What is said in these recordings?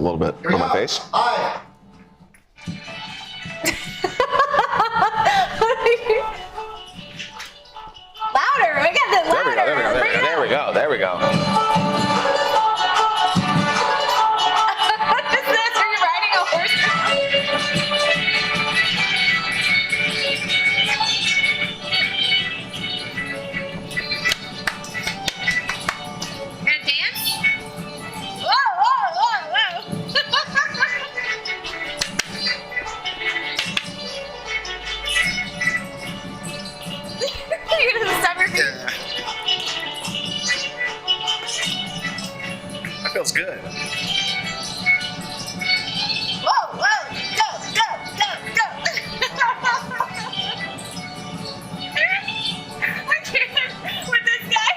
little bit on my face. Aye. Louder. We got the louder. There we go. There we go. Is this? Are you riding a horse? Gonna dance? Whoa, whoa, whoa, whoa. You're gonna stop your feet? That feels good. Whoa, whoa, go, go, go, go. I can't with this guy.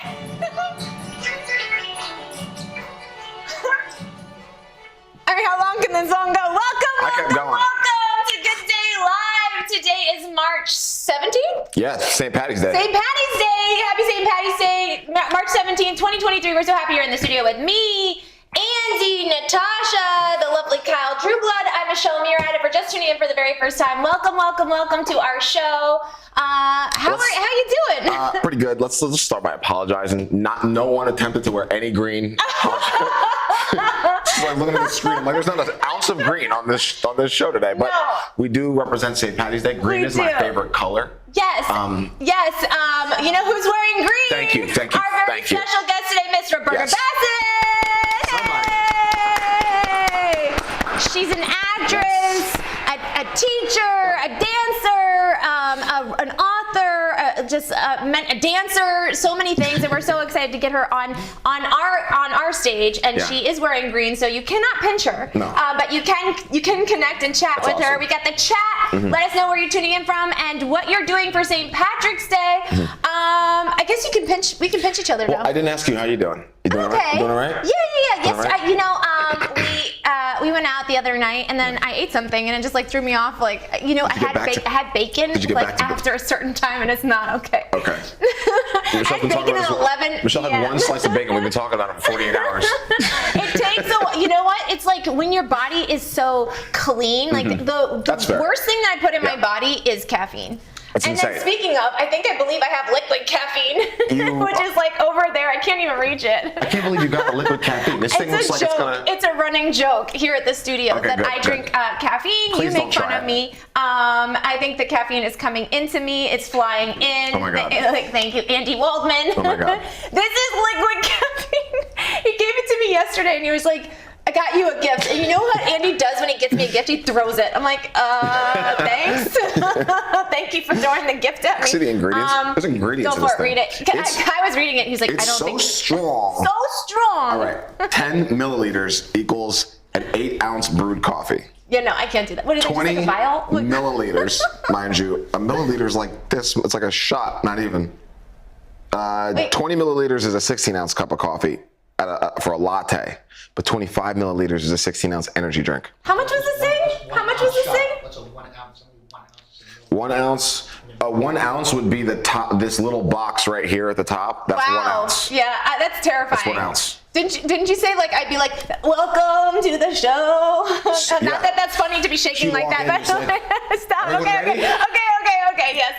I mean, how long can the song go? I kept going. Welcome to Good Day Live. Today is March 17th? Yes, St. Patty's Day. St. Patty's Day. Happy St. Patty's Day. March 17th, 2023. We're so happy you're in the studio with me, Andy, Natasha, the lovely Kyle Trueblood. I'm Michelle Murad. If we're just tuning in for the very first time, welcome, welcome, welcome to our show. How you doing? Pretty good. Let's just start by apologizing. No one attempted to wear any green. Like looking at the screen, I'm like, there's not an ounce of green on this show today. But we do represent St. Patty's Day. Green is my favorite color. Yes. Yes. You know who's wearing green? Thank you. Thank you. Our very special guest today, Miss Roberta Bassin. Hey! She's an actress, a teacher, a dancer, an author, a dancer, so many things, and we're so excited to get her on our stage. And she is wearing green, so you cannot pinch her. No. But you can connect and chat with her. We got the chat. Let us know where you're tuning in from and what you're doing for St. Patrick's Day. I guess we can pinch each other now. I didn't ask you how you doing. You doing all right? You doing all right? Yeah. Yes. Right? We went out the other night, and then I ate something, and it just like threw me off. Like, I had bacon like after a certain time, and it's not okay. Okay. I had bacon at 11. Michelle had one slice of bacon. We've been talking about it for 48 hours. It takes you know what? It's like when your body is so clean. Like the worst thing that I put in my body is caffeine. That's insane. Then speaking of, I believe I have liquid caffeine, which is like over there. I can't even reach it. I can't believe you got the liquid caffeine. This thing looks like it's gonna... It's a running joke here at the studio that I drink caffeine. Please you make fun of me. I think the caffeine is coming into me. It's flying in. Oh my God. Thank you, Andy Waldman. Oh my God. This is liquid caffeine. He gave it to me yesterday, and he was like, I got you a gift. And you know what Andy does when he gets me a gift? He throws it. I'm like, thanks. Thank you for throwing the gift at me. See the ingredients? There's ingredients in Go this for it. thing. Read it. I was reading it. He's like, I don't think it's so strong. So strong. All right. 10 milliliters equals an 8-ounce brewed coffee. Yeah, no, I can't do that. What is it, 20 just like a vial? milliliters, mind you. A milliliter is like this. It's like a shot, not even. 20 milliliters is a 16-ounce cup of coffee for a latte. But 25 milliliters is a 16-ounce energy drink. How much was this thing? How much was this thing? What's a 1 ounce? 1 ounce. 1 ounce would be the top. This little box right here at the top. That's 1 ounce. Yeah, that's terrifying. That's 1 ounce. Didn't you say like I'd be like, welcome to the show? Not that that's funny to be shaking like that, but stop. Okay, yes.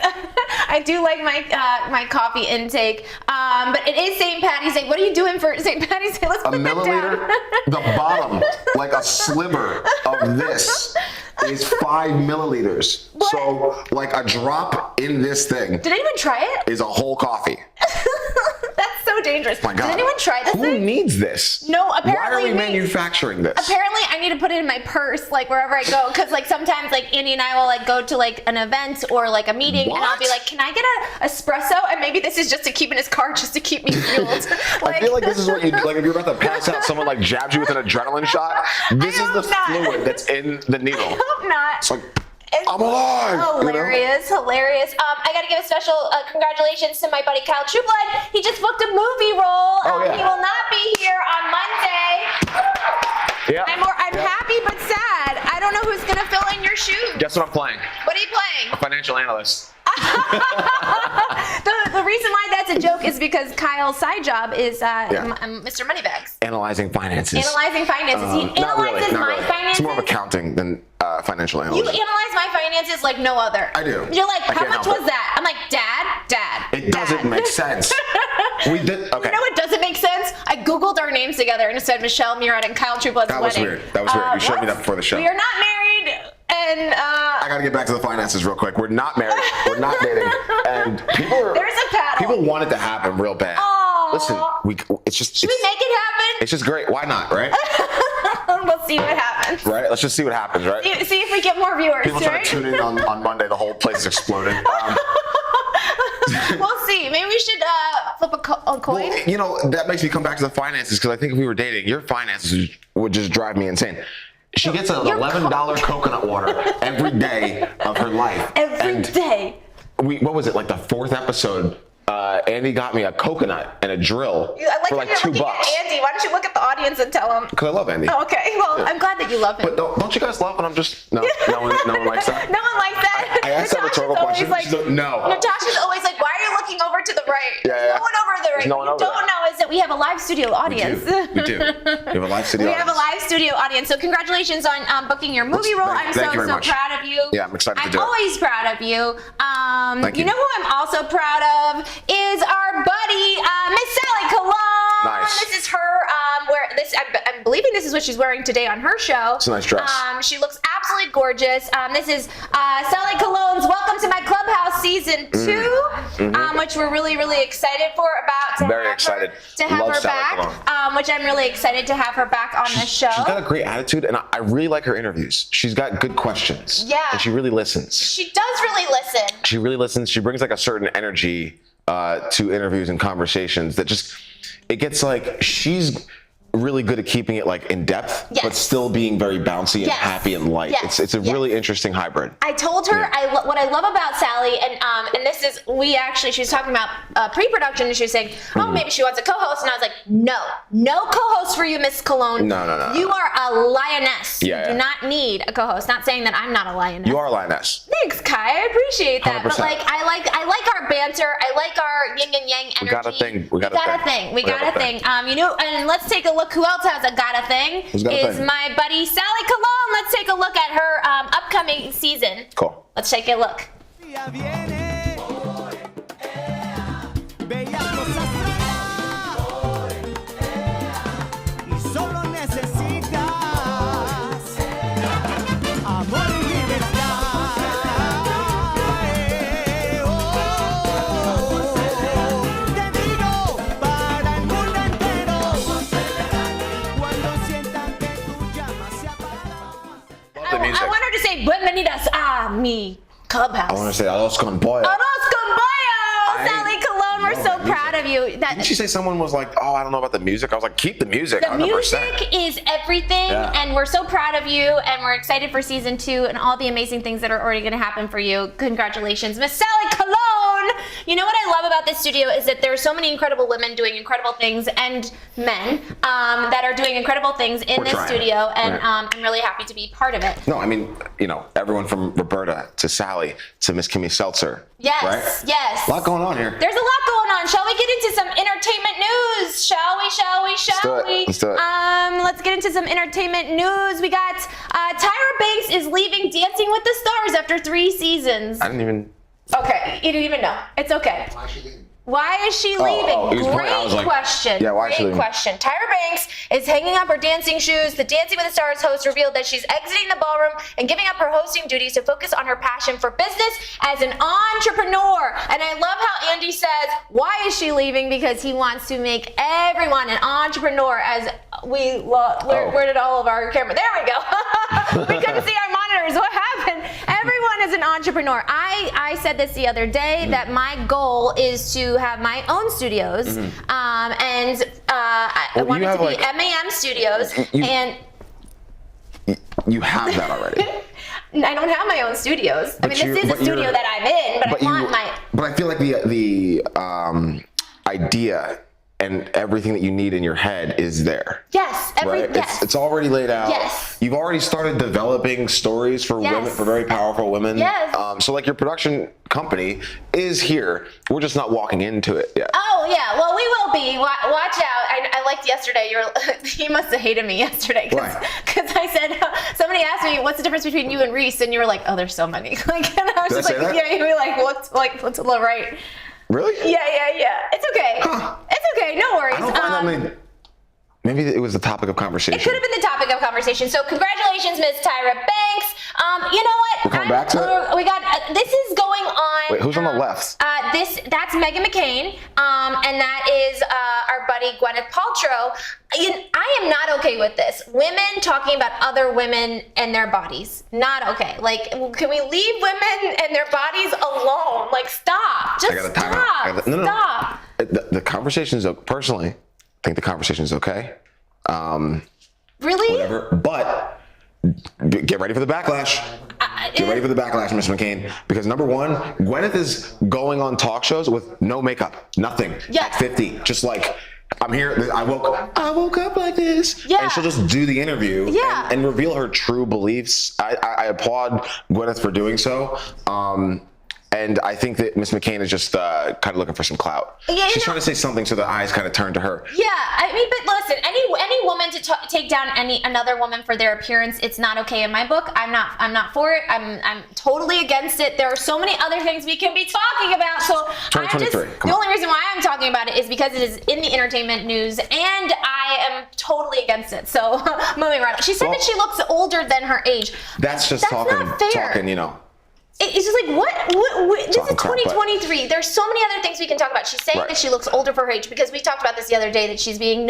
I do like my coffee intake, but it is St. Patty's Day. What are you doing for St. Patty's Day? Let's put that milliliter, down. the bottom, like a sliver of this is 5 milliliters. What? So like a drop in this thing. Did anyone try it? Is a whole coffee. That's so dangerous. My God. Did anyone try this Who thing? needs this? No, apparently. Why are we manufacturing this? Apparently, I need to put it in my purse, like wherever I go, because like sometimes like Andy and I will like go to like an event or like a meeting, and I'll be like, "Can I get an espresso?" And maybe this is just to keep in his car, just to keep me fueled. I feel like this is what you do. Like if you're about to pass out, someone like jabs you with an adrenaline shot. This is the fluid that's in the needle. I hope not. It's like, I'm alive. Hilarious. I gotta give a special congratulations to my buddy Kyle Trueblood. He just booked a movie role. He will not be here on Monday. Yeah. I'm happy but sad. I don't know who's gonna fill in your shoes. Guess what I'm playing? What are you playing? A financial analyst. The reason why that's a joke is because Kyle's side job is Mr. Moneybags. Analyzing finances. He analyzes my finances. It's more of accounting than financial You analysis. analyze my finances like no other. I do. You're like, I how can't much help was it. that? I'm like, Dad. It doesn't make sense. We did. Okay. You know what doesn't make sense? I Googled our names together and it said Michelle Murad and Kyle Trueblood's That was wedding. weird. That was weird. You showed me that before the show. We are not married, and I gotta get back to the finances real quick. We're not married. We're not dating. And there's a paddle. people want it to happen real bad. Aww. Listen, it's just. Should we make it happen? It's just great. Why not, right? We'll see what happens. Right? Let's just see what happens, right? See if we get more viewers, People try right? to tune in on Monday. The whole place is exploding. We'll see. Maybe we should flip a coin. Well, you know, that makes me come back to the finances because I think if we were dating, your finances would just drive me insane. She gets an $11 coconut water every day of her life. Every day. What was it, like the 4th episode? Andy got me a coconut and a drill for like $2. At Andy, why don't you look at the audience and tell him? Because I love Andy. Oh, okay. Well, I'm glad that you love him. But don't you guys love when I'm just no one likes that? No one likes that. I asked that rhetorical question. Like, She's like, no. Natasha's always like, why are you looking over to the right? Yeah. No one over to the right. There's no one What you over don't know is that we have a live studio audience. We do. We have a live studio We audience. have a live studio audience. So congratulations on booking your movie role. I'm Thank you very so much. proud of you. Yeah, I'm excited to do it. I'm always proud of you. Thank you. You know who I'm also proud of is our buddy, Miss Sally Cologne. Nice. This is her. I'm believing this is what she's wearing today on her show. It's a nice dress. She looks absolutely gorgeous. This is Sally Cologne's Welcome to My Clubhouse Season 2, which we're really, really excited for. Very excited. To have Love her Sally back, which I'm really excited to have her back on the show. She's got a great attitude, and I really like her interviews. She's got good questions. Yeah. And she really listens. She does really listen. She really listens. She brings like a certain energy to interviews and conversations that just, it gets like, she's really good at keeping it like in depth, but still being very bouncy and happy and light. It's a really interesting hybrid. I told her what I love about Sally, and this is she was talking about pre-production, and she was saying, oh, maybe she wants a co-host, and I was like, no co-host for you, Miss Cologne. No. You are a lioness. Yeah, you do not need a co-host. Not saying that I'm not a lioness. You are a lioness. Thanks, Kai. I appreciate that. 100%. But like, I like our banter. I like our yin and yang energy. We got a thing. We got a thing. And let's take a look. Who else has a got a thing? Who's got a thing? My buddy Sally Cologne. Let's take a look at her upcoming season. Cool. Let's take a look. I want her to say bienvenidas a mi clubhouse. I want to say Alos con pollo. Aros con pollo! Sally Cologne, we're so proud of you. Didn't she say someone was like, oh, I don't know about the music? I was like, keep the music. The 100%. music is everything, and we're so proud of you, and we're excited for season 2 and all the amazing things that are already going to happen for you. Congratulations, Miss Sally Cologne! You know what I love about this studio is that there are so many incredible women doing incredible things, and men that are doing incredible things in this studio, and I'm really happy to be part of it. No, I mean, you know, everyone from Roberta to Sally to Miss Kimmy Seltzer. Yes, right? yes. A lot going on here. There's a lot going on. Shall we get into some entertainment news? Shall we? Let's do it. Let's get into some entertainment news. We got Tyra Banks is leaving Dancing with the Stars after 3 seasons. I didn't even. Okay, you didn't even know. It's okay. Why is she leaving? Great question. Yeah, why is she leaving? Great question. Tyra Banks is hanging up her dancing shoes. The Dancing with the Stars host revealed that she's exiting the ballroom and giving up her hosting duties to focus on her passion for business as an entrepreneur. And I love how Andy says, why is she leaving? Because he wants to make everyone an entrepreneur as we love. Where did all of our camera? There we go. We couldn't see our monitors. What happened? Everyone is an entrepreneur. I said this the other day that my goal is to have my own studios, and I want it to be MAM Studios, and you have that already. I don't have my own studios. I mean, this is a studio that I'm in, but I want my. But I feel like the idea and everything that you need in your head is there. Yes, yes. It's already laid out. Yes. You've already started developing stories for women, for very powerful women. Yes. So like your production company is here. We're just not walking into it yet. Oh yeah, well we will be. Watch out. I liked yesterday. You must have hated me yesterday because I said somebody asked me what's the difference between you and Reese, and you were like, oh, there's so many. Like, and I was just like, yeah, you were looked to the right. Really? Yeah. It's okay. Huh. It's okay. No worries. I don't find that maybe it was the topic of conversation. It could have been the topic of conversation. So congratulations, Miss Tyra Banks. You know what? We're coming back to it? We got, this is going on. Wait, who's on the left? That's Meghan McCain, and that is our buddy Gwyneth Paltrow. I am not okay with this. Women talking about other women and their bodies. Not okay. Like, can we leave women and their bodies alone? Like, stop. Just stop. Stop. The conversation's, personally, I think the conversation is okay. Really? Whatever. But get ready for the backlash. Get ready for the backlash, Miss McCain. Because number one, Gwyneth is going on talk shows with no makeup, nothing. At 50, just like, I'm here. I woke up like this. Yeah. And she'll just do the interview. Yeah. And reveal her true beliefs. I applaud Gwyneth for doing so. And I think that Miss McCain is just kind of looking for some clout. Yeah, she's trying to say something so the eyes kind of turn to her. Yeah, I mean, but listen, any woman to take down another woman for their appearance, it's not okay in my book. I'm not for it. I'm totally against it. There are so many other things we can be talking about. So 2023. The only reason why I'm talking about it is because it is in the entertainment news, and I am totally against it. So moving right on. She said that she looks older than her age. That's not fair. You know. It's just like, what this is 2023. There's so many other things we can talk about. She's saying that she looks older for her age because we talked about this the other day, that she's being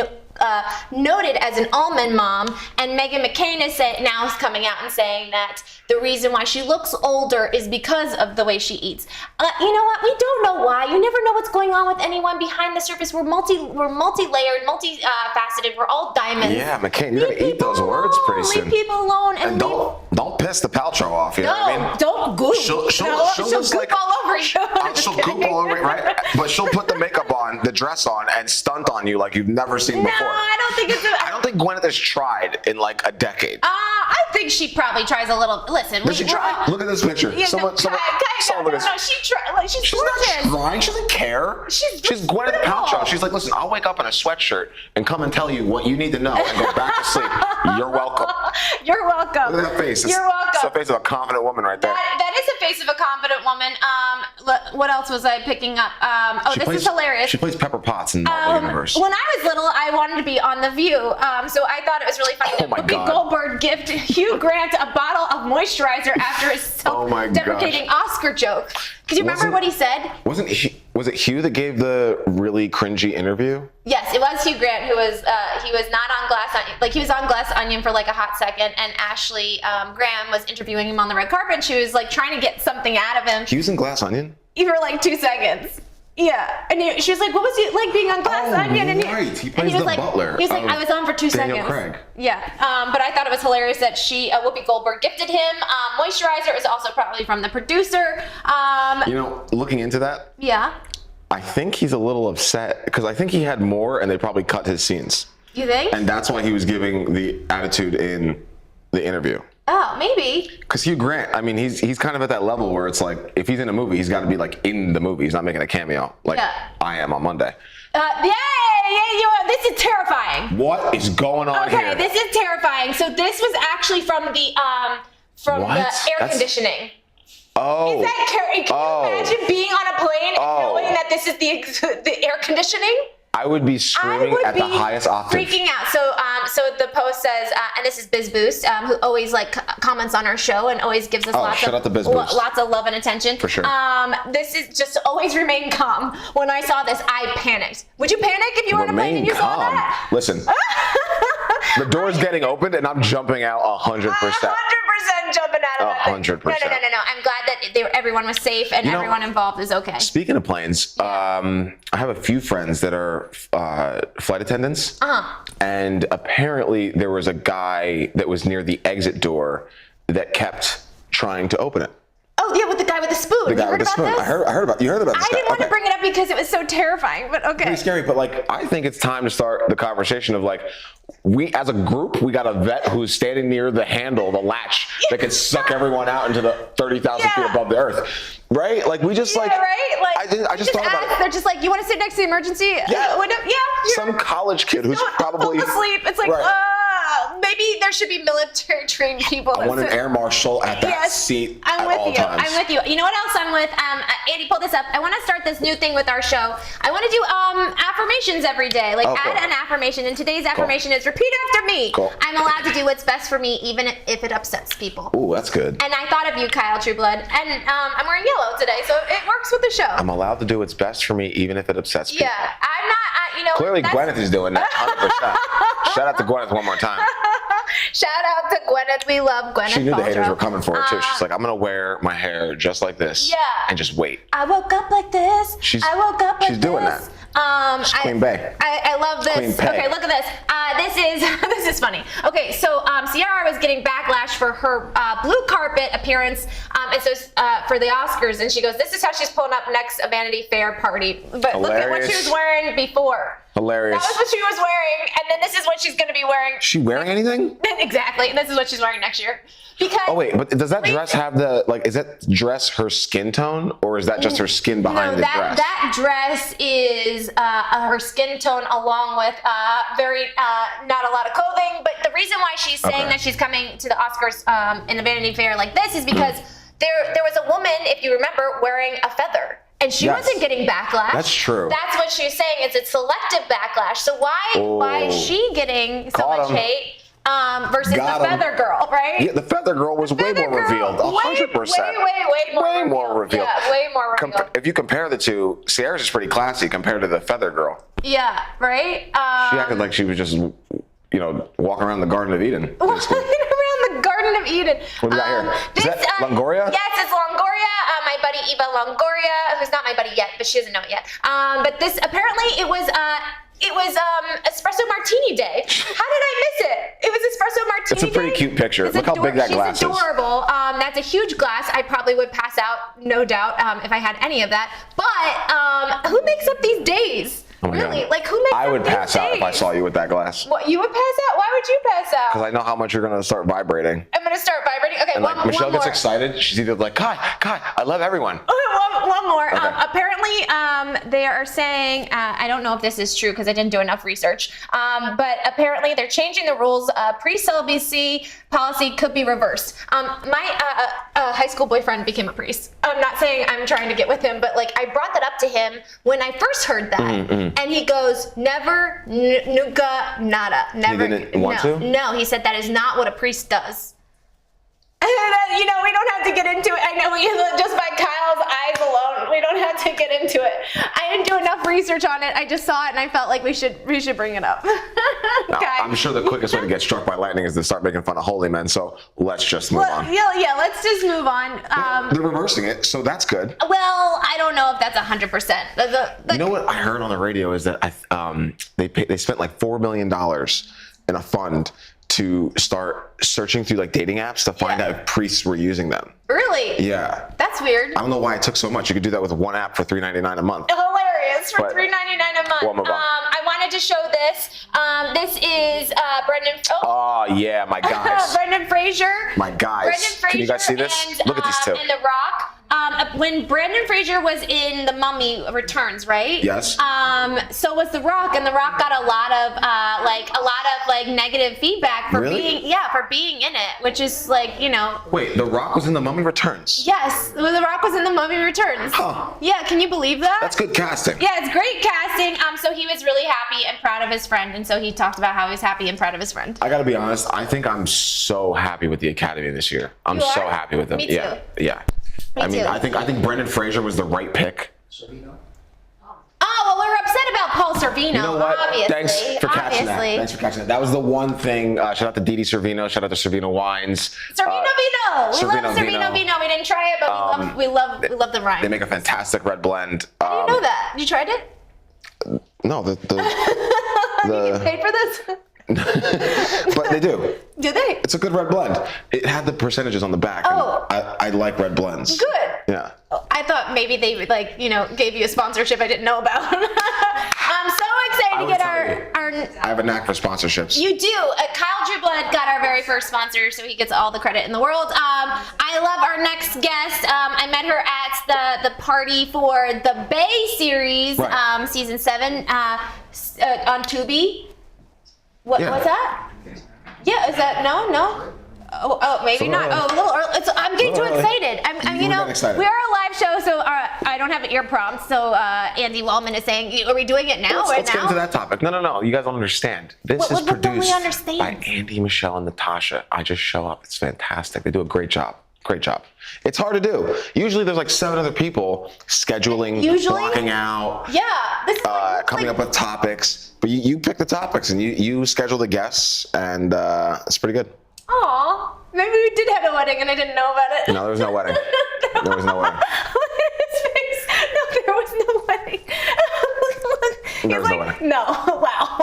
noted as an almond mom, and Meghan McCain is now coming out and saying that the reason why she looks older is because of the way she eats. You know what? We don't know why. You never know what's going on with anyone behind the surface. We're multi-layered, multi-faceted. We're all diamonds. Yeah, McCain, you're gonna eat those words pretty soon. Leave people alone, and don't piss the Paltrow off. You know what I mean? Don't goop. She'll goop all over you. She'll goop all over you, right? But she'll put the makeup on, the dress on, and stunt on you like you've never seen before. No, I don't think I don't think Gwyneth has tried in like a decade. I think she probably tries a little. Listen, does she try? Look at this picture. Someone look at this. No, she tries. She's gorgeous. Not trying. She doesn't care. She's Gwyneth Paltrow. She's like, listen, I'll wake up in a sweatshirt and come and tell you what you need to know and go back to sleep. You're welcome. You're welcome. Look at that face. You're welcome. It's the face of a confident woman right there. That is the face of a confident woman. What else was I picking up? This is hilarious. She plays Pepper Potts in Marvel Universe. When I was little, I wanted to be on The View, so I thought it was really funny that Whoopi Goldberg gifted Hugh Grant a bottle of moisturizer after his self-deprecating Oscar joke. Could you remember what he said? Was it Hugh that gave the really cringy interview? Yes, it was Hugh Grant who was he was not on Glass Onion. Like, he was on Glass Onion for like a hot second, and Ashley Graham was interviewing him on the red carpet, and she was like trying to get something out of him. He was in Glass Onion? For like 2 seconds. Yeah, and she was like, "What was it like being on Glass Onion?" And he plays the butler. He was like, "I was on for 2 Daniel seconds." Craig. Yeah, but I thought it was hilarious that Whoopi Goldberg gifted him moisturizer. It was also probably from the producer. Looking into that. Yeah. I think he's a little upset because I think he had more, and they probably cut his scenes. You think? And that's why he was giving the attitude in the interview. Oh, maybe. Because Hugh Grant, I mean, he's kind of at that level where it's like, if he's in a movie, he's got to be like in the movie. He's not making a cameo like I am on Monday. This is terrifying. What is going on here? Okay, this is terrifying. So this was actually from the air conditioning. Oh. Can you imagine being on a plane and knowing that this is the air conditioning? I would be screaming at the highest octave. Freaking out. So the post says, and this is Biz Boost, who always comments on our show and always gives us lots of love and attention. For sure. This is just always remain calm. When I saw this, I panicked. Would you panic if you were on a plane and you saw that? Listen, the door's getting opened and I'm jumping out 100%. 100% jumping out of it. 100%. No. I'm glad that everyone was safe and everyone involved is okay. Speaking of planes, I have a few friends that are flight attendants. And apparently there was a guy that was near the exit door that kept trying to open it. Oh, yeah, with the guy guy with the spoon. The guy with the spoon. This? I heard about. You heard about this I guy? didn't want to bring it up because it was so terrifying, but okay. Pretty scary, but like I think it's time to start the conversation of like we as a group we got a vet who's standing near the handle, the latch that can suck everyone out into the 30,000 feet above the earth, right? Like we just like right? Like I just thought about it. They're just like, you want to sit next to the emergency window? Yeah. Some college kid who's probably fall asleep. It's like maybe there should be military trained people. I want an air marshal at that seat I'm at with all you. times. I'm with you. You know what else I'm with? Andy, pull this up. I want to start this new thing with our show. I want to do affirmations every day. Like add an affirmation. And today's affirmation is repeat after me. Cool. I'm allowed to do what's best for me, even if it upsets people. Ooh, that's good. And I thought of you, Kyle Trueblood. And I'm wearing yellow today, so it works with the show. I'm allowed to do what's best for me, even if it upsets people. Yeah, I'm not. Clearly, Gwyneth is doing that. 100%. Shout out to Gwyneth one more time. Shout out to Gwyneth. We love Gwyneth. She knew the haters were coming for her too. She's like, I'm gonna wear my hair just like this. Yeah. And just wait. I woke up like this. She's doing that. She's Queen Bey. I love this. Queen Pay. Okay, look at this. This is funny. Okay, so Ciara was getting backlash for her blue carpet appearance, and so for the Oscars, and she goes, "This is how she's pulling up next a Vanity Fair party." But Hilarious. look at what she was wearing before. Hilarious. That was what she was wearing, and then this is what she's going to be wearing. She wearing anything? Exactly. And this is what she's wearing next year. Because oh wait, but does that dress have the is that dress her skin tone, or is that just her skin behind the dress? That dress is her skin tone, along with very not a lot of clothing. But the reason why she's saying that she's coming to the Oscars in a Vanity Fair like this is because there was a woman, if you remember, wearing a feather. And she wasn't getting backlash. That's true. That's what she's saying. It's a selective backlash. So why is she getting so much hate versus the Feather Girl, right? Yeah, the Feather Girl was way more revealed. 100%. Way more revealed. Yeah, way more revealed. If you compare the two, Ciara's is pretty classy compared to the Feather Girl. Yeah, right? She acted like she was just, walking around the Garden of Eden. Walking around the Garden of Eden. What do we got here? Is that Longoria? Yes, it's Longoria. My buddy Eva Longoria, who's not my buddy yet, but she doesn't know it yet. But this apparently it was espresso martini day. How did I miss it? It was espresso martini. It's a pretty cute picture. Look how big that glass is. She's adorable. That's a huge glass. I probably would pass out, no doubt, if I had any of that. But who makes up these days? Oh my really? God. Like who makes I would up pass these out days? if I saw you with that glass. What, you would pass out? Why would you pass out? Because I know how much you're going to start vibrating. I'm going to start vibrating? Okay, and one Michelle more. gets excited. She's either like, Kai, I love everyone. One more. Okay. Apparently, they are saying, I don't know if this is true because I didn't do enough research, but apparently they're changing the rules. Pre-celibacy policy could be reversed. My high school boyfriend became a priest. I'm not saying I'm trying to get with him, but I brought that up to him when I first heard that. And he goes, never, nunca, nada. Never. He didn't want to? No, he said that is not what a priest does. We don't have to get into it. I know just by Kyle's eyes alone, we don't have to get into it. I didn't do enough research on it. I just saw it and I felt like we should bring it up. Now, I'm sure the quickest way to get struck by lightning is to start making fun of holy men. So let's just move on. Yeah, let's just move on. They're reversing it, so that's good. Well, I don't know if that's 100%. You know what I heard on the radio is that they spent like $4 million in a fund to start searching through dating apps to find out if priests were using them. Really? Yeah. That's weird. I don't know why it took so much. You could do that with one app for $3.99 a month. Hilarious for $3.99 a month. We'll move on. I wanted to show this. This is Brendan. Oh yeah, my guys. Brendan Fraser. My guys. Brendan Fraser. Can you guys see this? Look at these two. And The Rock. When Brendan Fraser was in The Mummy Returns, right? Yes. So was The Rock, and The Rock got a lot of negative feedback for being in it, which is Wait, The Rock was in The Mummy Returns? Yes, The Rock was in The Mummy Returns. Huh. Yeah, can you believe that? That's good casting. Yeah, it's great casting. So he was really happy and proud of his friend, and so he talked about how he's happy and proud of his friend. I gotta be honest, I think I'm so happy with the Academy this year. I'm so happy with them. Me too. Yeah. I think Brendan Fraser was the right pick. Oh, well, we're upset about Paul Sorvino, You know what? obviously. Thanks for catching that. That was the one thing. Shout out to Didi Servino. Shout out to Servino Wines. Servino Vino. We love Servino Vino. We didn't try it, but we love the rhyme. They make a fantastic red blend. How do you know that? You tried it? No, You get paid for this? But they do. Do they? It's a good red blend. It had the percentages on the back. Oh. I like red blends. Good. Yeah. I thought maybe they would gave you a sponsorship I didn't know about. I'm so excited to get our. I have a knack for sponsorships. You do. Kyle Dribbled got our very first sponsor, so he gets all the credit in the world. I love our next guest. I met her at the party for the Bay series, right. season 7, on Tubi. What's that? Yeah, is that no? Oh, maybe not. Oh, a little early. I'm getting too excited. Excited. We are a live show, so I don't have an ear prompt. So Andy Wallman is saying, "Are we doing it now? Let's get into that topic." No. You guys don't understand. This is produced by Andy, Michelle, and Natasha. I just show up. It's fantastic. They do a great job. Great job. It's hard to do. Usually there's like 7 other people scheduling, blocking out, coming up with topics. But you pick the topics and you schedule the guests, and it's pretty good. Aw, maybe we did have a wedding and I didn't know about it. No, there was no wedding. There was no wedding. Look at his face. No, there was no wedding. There was no wedding. No, wow.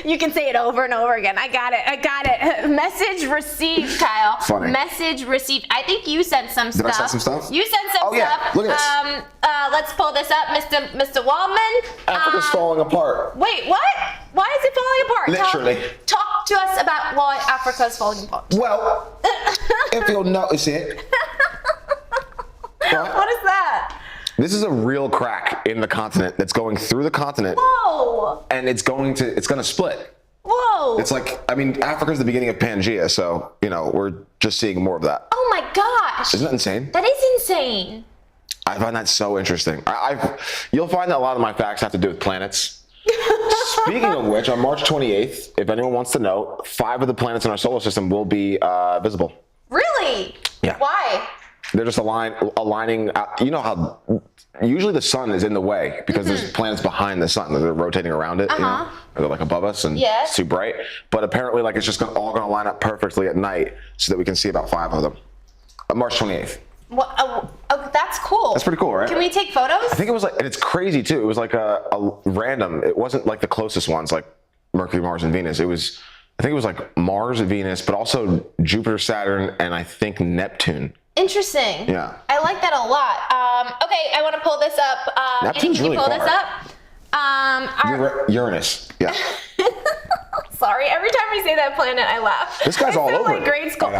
You can say it over and over again. I got it. Message received, Kyle. Funny. Message received. I think you sent some stuff. Did I send some stuff? You sent some stuff. Yeah. Look at this. Let's pull this up, Mr. Wallman. Africa's falling apart. Wait, what? Why is it falling apart? Literally. Talk to us about why Africa is falling apart. Well, if you'll notice it. What is that? This is a real crack in the continent that's going through the continent. Whoa. And it's going to split. Whoa. It's like, Africa's the beginning of Pangea, so, we're just seeing more of that. Oh my gosh. Isn't that insane? That is insane. I find that so interesting. You'll find that a lot of my facts have to do with planets. Speaking of which, on March 28th, if anyone wants to know, 5 of the planets in our solar system will be visible. Really? Yeah. Why? They're just aligning. You know how usually the sun is in the way because there's planets behind the sun. They're rotating around it. Or they're like above us and it's too bright. But apparently, it's just all going to line up perfectly at night so that we can see about 5 of them. March 28th. Oh, that's cool. That's pretty cool, right? Can we take photos? I think it was and it's crazy too. It was like a random. It wasn't like the closest ones, like Mercury, Mars, and Venus. I think it was like Mars, Venus, but also Jupiter, Saturn, and I think Neptune. Interesting. Yeah. I like that a lot. Okay, I want to pull this up. Neptune's can you pull really this far. up? Uranus. Yeah. Sorry, every time we say that planet, I laugh. This guy's all over. Like grade school.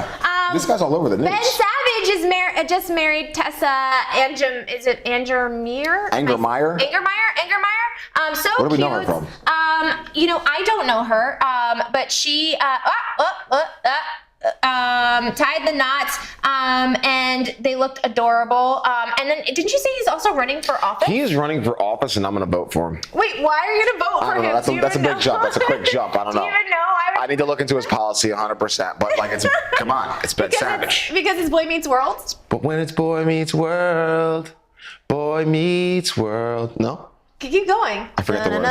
This guy's all over the news. Ben Savage is just married Tessa Angermeyer. Angermeyer. So Where do we cute. know her from? I don't know her. But she tied the knots, and they looked adorable. And then, didn't you say he's also running for office? He is running for office, and I'm going to vote for him. Wait, why are you going to vote for him? That's a big jump. That's a quick jump. I don't know. Do you even know? I need to look into his policy 100%. But come on, it's Ben Savage. Because it's Boy Meets World. But when it's Boy Meets World, Boy Meets World. No. Keep going. I forget the words.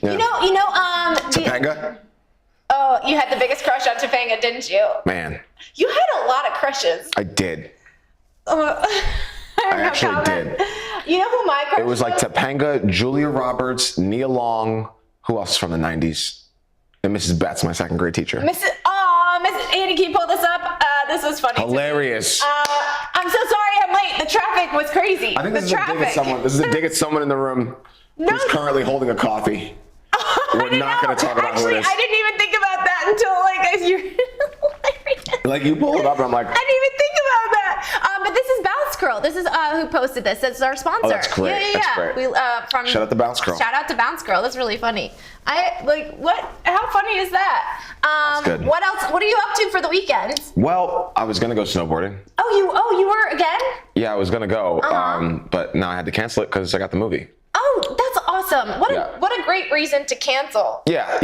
Yeah. Topanga? Oh, you had the biggest crush on Topanga, didn't you? Man. You had a lot of crushes. I did. I actually did. You know who my crush was? It was like Topanga, Julia Roberts, Nia Long. Who else is from the 90s? And Mrs. Betts, my 2nd grade teacher. Mrs. Andy, can you pull this up? This was funny. Hilarious. I'm so sorry I'm late. The traffic was crazy. I think this is a dig at someone. This is a dig at someone in the room who's currently holding a coffee. We're not going to talk about who it is. I didn't even think about that until you're you pull it up and I'm like. I didn't even think about that. But this is Bounce Girl. This is who posted this. This is our sponsor. Oh, that's great. Yeah. That's great. We, shout out to Bounce Girl. Shout out to Bounce Girl. That's really funny. What? How funny is that? That's good. What else? What are you up to for the weekend? Well, I was going to go snowboarding. Oh, you were again? Yeah, I was going to go. But now I had to cancel it because I got the movie. Oh, that's awesome. What a great reason to cancel. Yeah.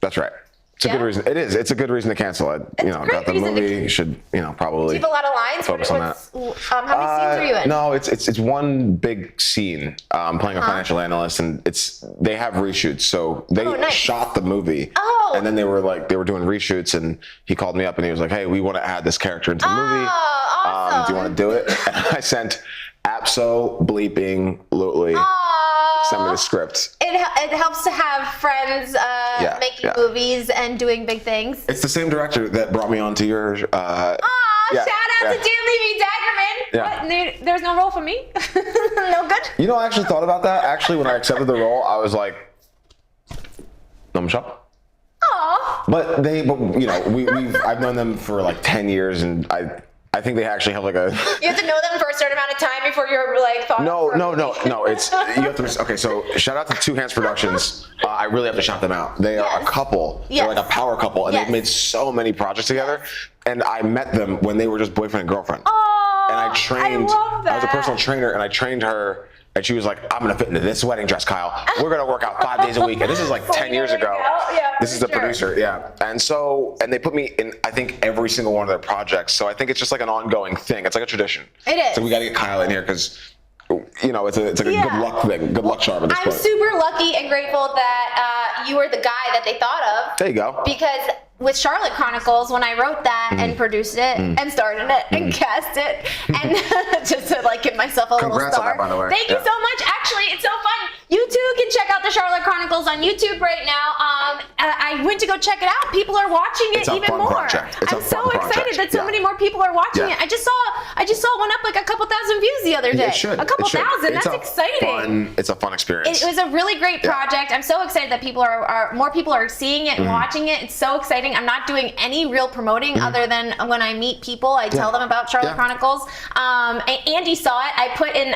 That's right. It's a good reason. It is. It's a good reason to cancel it. Got the movie. You should, probably. Do you have a lot of lines? Focus on that. How many scenes are you in? No, it's one big scene. Playing a financial analyst, and they have reshoots. So they shot the movie. Oh. And then they were doing reshoots, and he called me up and he was like, "Hey, we want to add this character into the movie. Awesome. Do you want to do it?" And I sent abso-bleeping-lutely. send me the script. It helps to have friends making movies and doing big things. It's the same director that brought me onto your. Shout out to Dan Levy Daggerman. Yeah. What? There's no role for me. No good. You know, I actually thought about that. Actually, when I accepted the role, I was like, "No, shop." But you know, I've known them for like 10 years, and I think they actually have like a. You have to know them for a certain amount of time before you're like. No. It's you have to. Okay, so shout out to Two Hands Productions. I really have to shout them out. They are a couple. They're like a power couple, and they've made so many projects together. And I met them when they were just boyfriend and girlfriend. Oh, and I trained. love that. I was a personal trainer, and I trained her. And she was like, "I'm gonna fit into this wedding dress, Kyle. We're gonna work out 5 days a week." And this is like 10 years ago. This is the producer, And they put me in, I think, every single one of their projects. So I think it's just like an ongoing thing. It's like a tradition. It is. So we gotta get Kyle in here because, you know, it's like a good luck thing, good luck charm at this point. I'm super lucky and grateful that you were the guy that they thought of. There you go. Because with Charlotte Chronicles, when I wrote that and produced it and started it and cast it, and just to like give myself a little star. Congrats on that, by the way. Thank you so much. Actually, it's so fun. You too can check out the Charlotte Chronicles on YouTube right now. I went to go check it out. People are watching it even more. I'm so excited that so many more people are watching it. I just saw one up like a couple thousand views the other day. A couple thousand. That's exciting. It's a fun experience. It was a really great project. I'm so excited that more people are seeing it and watching it. It's so exciting. I'm not doing any real promoting other than when I meet people, I tell them about Charlotte Chronicles. Andy saw it. I put in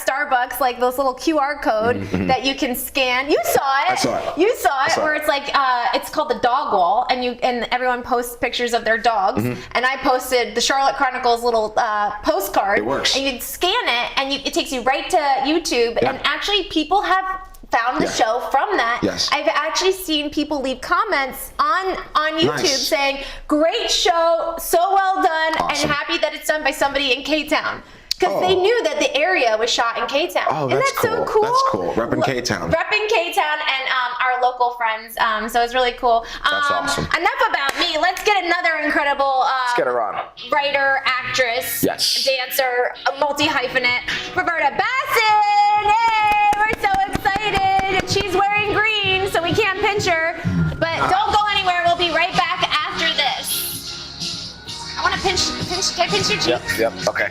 Starbucks like this little QR code that you can scan. You saw it. I saw it. You saw it. Where it's like it's called the dog wall, and everyone posts pictures of their dogs. And I posted the Charlotte Chronicles little postcard. It works. And you scan it, and it takes you right to YouTube. And actually, people have found the show from that. Yes. I've actually seen people leave comments on YouTube saying, "Great show, so well done, and happy that it's done by somebody in K-Town." Because they knew that the area was shot in K-Town. Oh, Isn't that so cool? That's cool. Repping K-Town. Repping K-Town and our local friends. So it's really cool. That's awesome. Enough about me. Let's get another incredible Let's get her on. writer, actress, Yes. dancer, multi-hyphenate, Roberta Bassin. Hey, we're so excited. And she's wearing green, so we can't pinch her. But don't go anywhere. We'll be right back after this. I want to pinch. Can I pinch your cheek? Yep. Okay.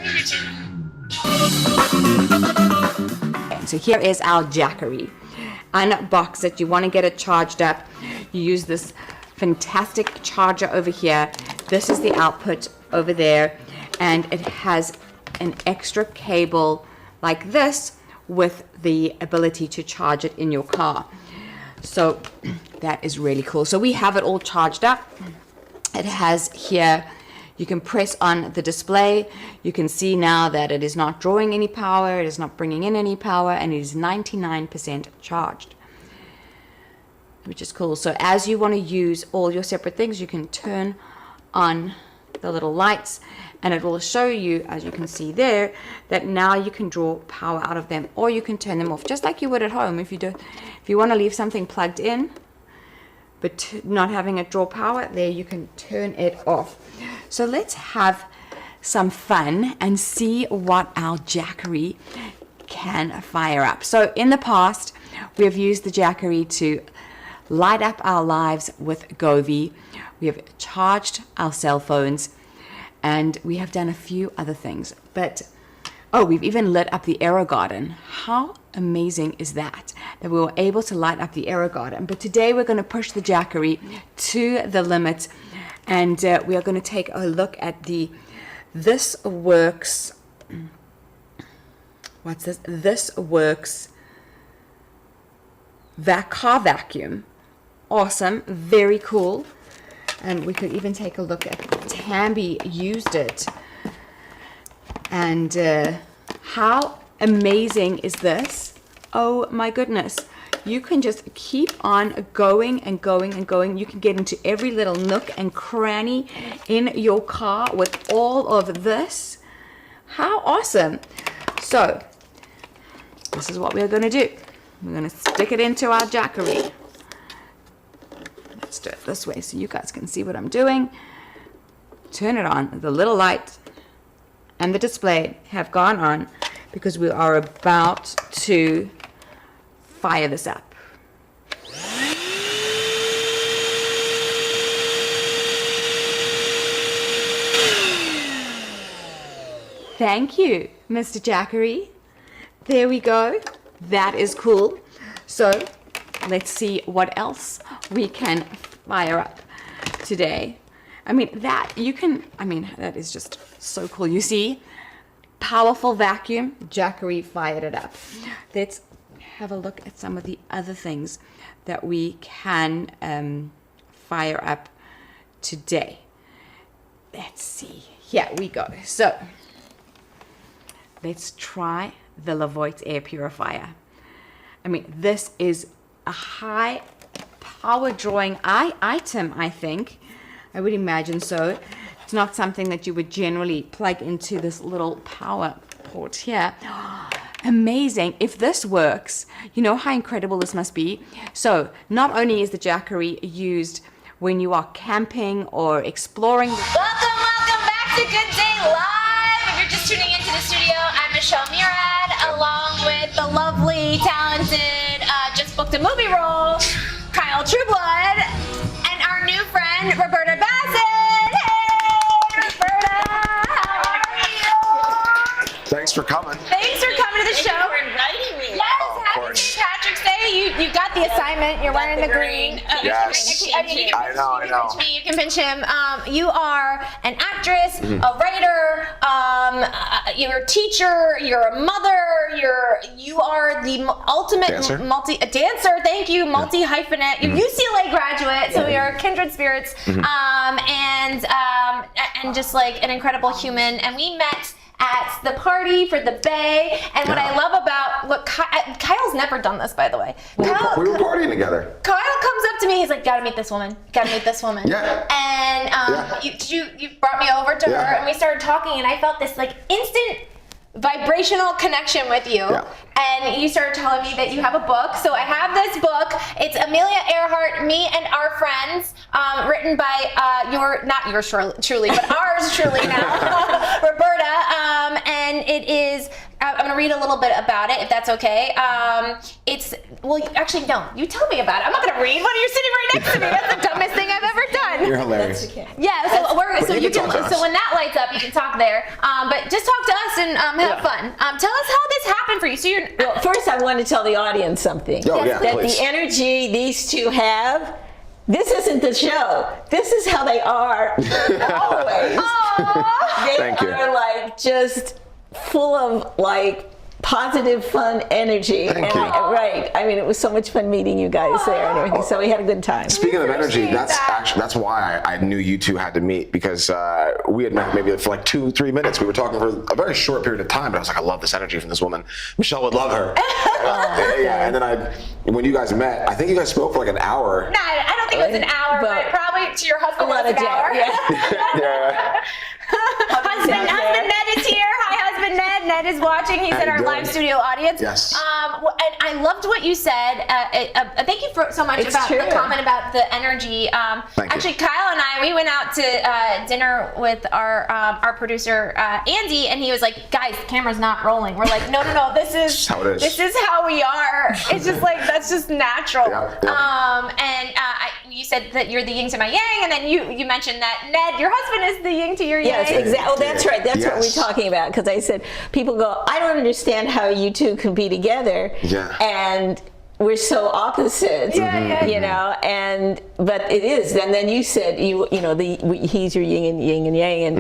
So here is our Jackery. Unbox it. You want to get it charged up. You use this fantastic charger over here. This is the output over there, and it has an extra cable like this with the ability to charge it in your car. So that is really cool. So we have it all charged up. It has here, you can press on the display. You can see now that it is not drawing any power, it is not bringing in any power, and it is 99% charged, which is cool. So as you want to use all your separate things, you can turn on the little lights, and it will show you, as you can see there, that now you can draw power out of them, or you can turn them off, just like you would at home. If you want to leave something plugged in, but not having it draw power, there you can turn it off. So let's have some fun and see what our Jackery can fire up. So in the past, we have used the Jackery to light up our lives with Govee. We have charged our cell phones, and we have done a few other things. But we've even lit up the Aero Garden. How amazing is that we were able to light up the Aero Garden? But today we're going to push the Jackery to the limit, and we are going to take a look at the This Works. What's this? This Works car vacuum. Awesome, very cool. And we could even take a look at Tambi used it. And how amazing is this? Oh my goodness. You can just keep on going and going and going. You can get into every little nook and cranny in your car with all of this. How awesome. So this is what we're going to do. We're going to stick it into our Jackery. Let's do it this way so you guys can see what I'm doing. Turn it on. The little light and the display have gone on because we are about to fire this up. Thank you, Mr. Jackery. There we go. That is cool. So let's see what else we can fire up today. I mean, that is just so cool. You see, powerful vacuum, Jackery fired it up. Let's have a look at some of the other things that we can fire up today. Let's see. Here we go. So let's try the Levoit air purifier. I mean, this is a high power drawing item, I think. I would imagine so. It's not something that you would generally plug into this little power port here. Amazing. If this works, you know how incredible this must be. So not only is the Jackery used when you are camping or exploring. Welcome back to Good Day Live. If you're just tuning into the studio, I'm Michelle Murad, along with the lovely, talented, just booked a movie role, Kyle Trueblood, and our new friend, Roberta Bassin. Hey, Roberta, how are you? Thanks for coming. Thanks for coming to the show. Thank you for inviting me. Yes, happy St. Patrick's Day. You got the assignment. You're wearing the green. Yes. I know. You can pinch him. You are an actress, a writer, you're a teacher, you're a mother, you are the ultimate Dancer. dancer. Thank you, multi hyphenate. You're UCLA graduate, so you're kindred spirits, and just like an incredible human. And we met at the party for the Bay, and what I love about Kyle's never done this, by the way. We were partying together. Kyle comes up to me. He's like, "Gotta meet this woman. Gotta meet this woman." Yeah. And you brought me over to her, and we started talking, and I felt this like instant vibrational connection with you. Yeah. And you started telling me that you have a book. So I have this book. It's Amelia Earhart, Me and Our Friends, written by not yours truly, but ours truly now, Roberta. And it is, I'm going to read a little bit about it, if that's okay. Actually, no, you tell me about it. I'm not going to read when you're sitting right next to me. That's the dumbest thing I've ever done. You're hilarious. Yeah, so when that lights up, you can talk there. But just talk to us and have fun. Tell us how this happened for you. So Well, first I want to tell the audience something. Oh, yeah, that please. the energy these two have, this isn't the show. This is how they are always. They Thank you. are like just full of like positive, fun energy. Thank you. Right. I mean, it was so much fun meeting you guys there and everything. So we had a good time. Speaking of energy, Appreciate that's why I knew you two had to meet, because we had met maybe for like 2-3 minutes. We were talking for a very short period of time, but I was like, I love this energy from this woman. Michelle would love her. And then when you guys met, I think you guys spoke for like an hour. No, I don't think it was an hour, but probably to your husband A lot was of an hour. Yeah. Husband Ned is here. Hi, husband Ned. Ned is watching. He's How in you our doing? live studio audience. Yes. And I loved what you said. Thank you so much It's about true. the comment about the energy. Thank you. Actually, Kyle and I, we went out to dinner with our producer Andy, and he was like, "Guys, the camera's not rolling." We're like, "No, this is how it is. This is how we are. It's just like that's just natural." Yeah. You said that you're the yin to my yang, and then you mentioned that Ned, your husband, is the yin to your yang. Yes, exactly. Oh, that's right. That's what we're Yes. talking about. Because I said, people go, I don't understand how you two can be together. Yeah. And we're so opposite. You know, but it is. And then you said, he's your yin and yang,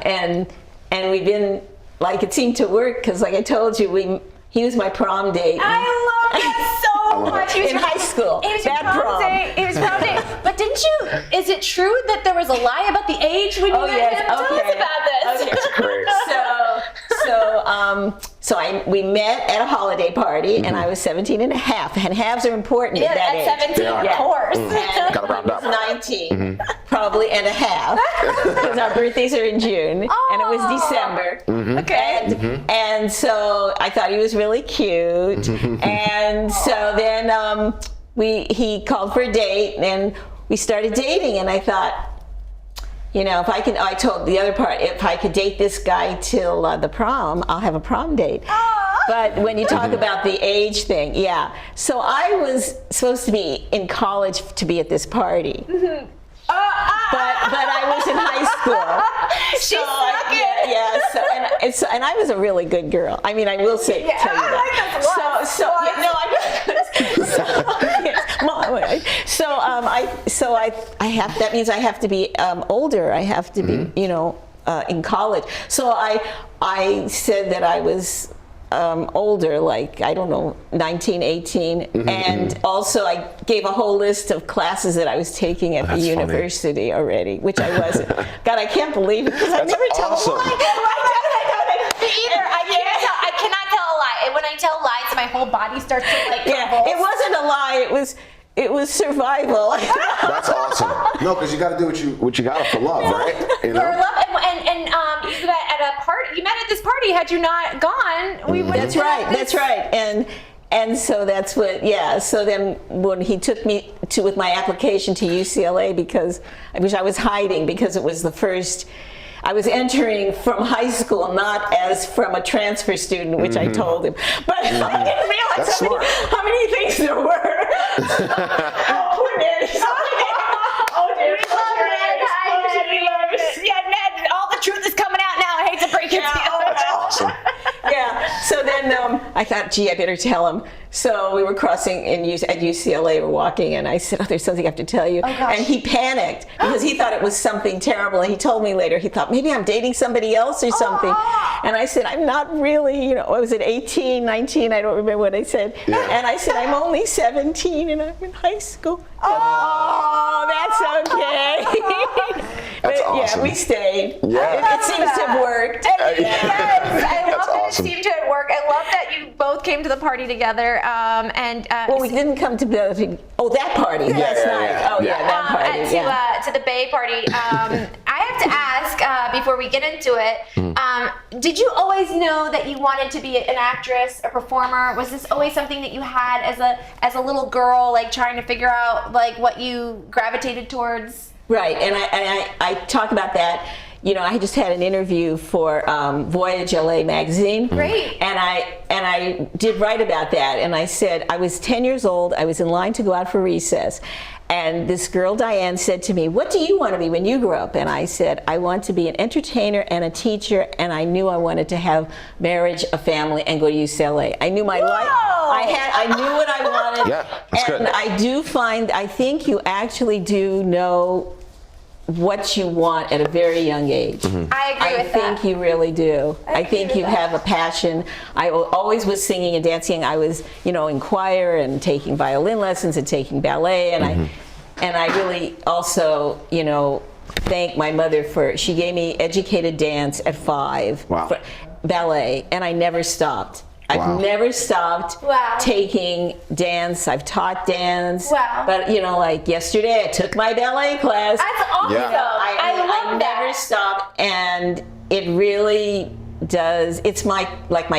and and we've been like, it seemed to work because, like I told you, he was my prom date. I love that so much. He was In high school. He was your Bad prom. date. He was prom date. But is it true that there was a lie about the age when you met him? Tell us about this. Okay. That's great. We met at a holiday party, and I was 17 and a half, and halves are important at that age. At 17, They are. of course. And Gotta round up. 19, probably and a half, because our birthdays are in June, and it was December. Okay. And so I thought he was really cute, and so then he called for a date, and we started dating, and I thought, I told the other part, if I could date this guy till the prom, I'll have a prom date. But when you talk about the age thing, yeah. So I was supposed to be in college to be at this party. But I was in high school. She snuck it. Yeah. And I was a really good girl. I mean, I will say tell you that. I have. That means I have to be older. I have to be, in college. So I said that I was older, like, I don't know, 19, 18. And also I gave a whole list of classes that I was taking at the university already, which I wasn't. God, I can't believe it, because I never tell a lie. I cannot tell a lie. When I tell lies, my whole body starts to like convulse. It wasn't a lie. It was survival. That's awesome. No, because you got to do what you got for love, right? You know? For love, and you met at a party. You met at this party. Had you not gone, we would. That's right. That's right. And so that's what. Yeah. So then when he took me with my application to UCLA, which I was hiding because it was the first. I was entering from high school, not as from a transfer student, which I told him. But I didn't realize how many things there were. Poor Ned. Yeah, Ned, all the truth is coming out now. I hate to break it to you. That's awesome. Yeah. So then I thought, gee, I better tell him. So we were crossing at UCLA, we're walking, and I said, oh, there's something I have to tell you. And he panicked because he thought it was something terrible. And he told me later, he thought, maybe I'm dating somebody else or something. And I said, I'm not really, I was at 18, 19, I don't remember what I said. Yeah. And I said, I'm only 17 and I'm in high school. Oh, that's okay. That's awesome. Yeah, we stayed. Yeah. It seems to have worked. Yes, I love that awesome. it seemed to have worked. I love that you both came to the party together. Well, we didn't come to that party last night. Yeah. Oh, yeah, that party. To the Bay party. I have to ask before we get into it. Did you always know that you wanted to be an actress, a performer? Was this always something that you had as a little girl, like trying to figure out like what you gravitated towards? Right, and I talk about that. I just had an interview for Voyage LA magazine. Great. And I did write about that. And I said I was 10 years old. I was in line to go out for recess. And this girl, Diane, said to me, what do you want to be when you grow up? And I said, I want to be an entertainer and a teacher. And I knew I wanted to have marriage, a family, and go to UCLA. I knew my life. I knew what I wanted. Yeah, that's and good. I think you actually do know what you want at a very young age. I agree with that. I think you really do. I think you have a passion. I always was singing and dancing. I was, in choir and taking violin lessons and taking ballet, and I really also, thank my mother she gave me educated dance at 5. Wow. For ballet, and I never stopped. I've never stopped taking dance. I've taught dance. Wow. But, like yesterday, I took my ballet class. That's awesome. Yeah. I love that. never stopped, and it really does. It's my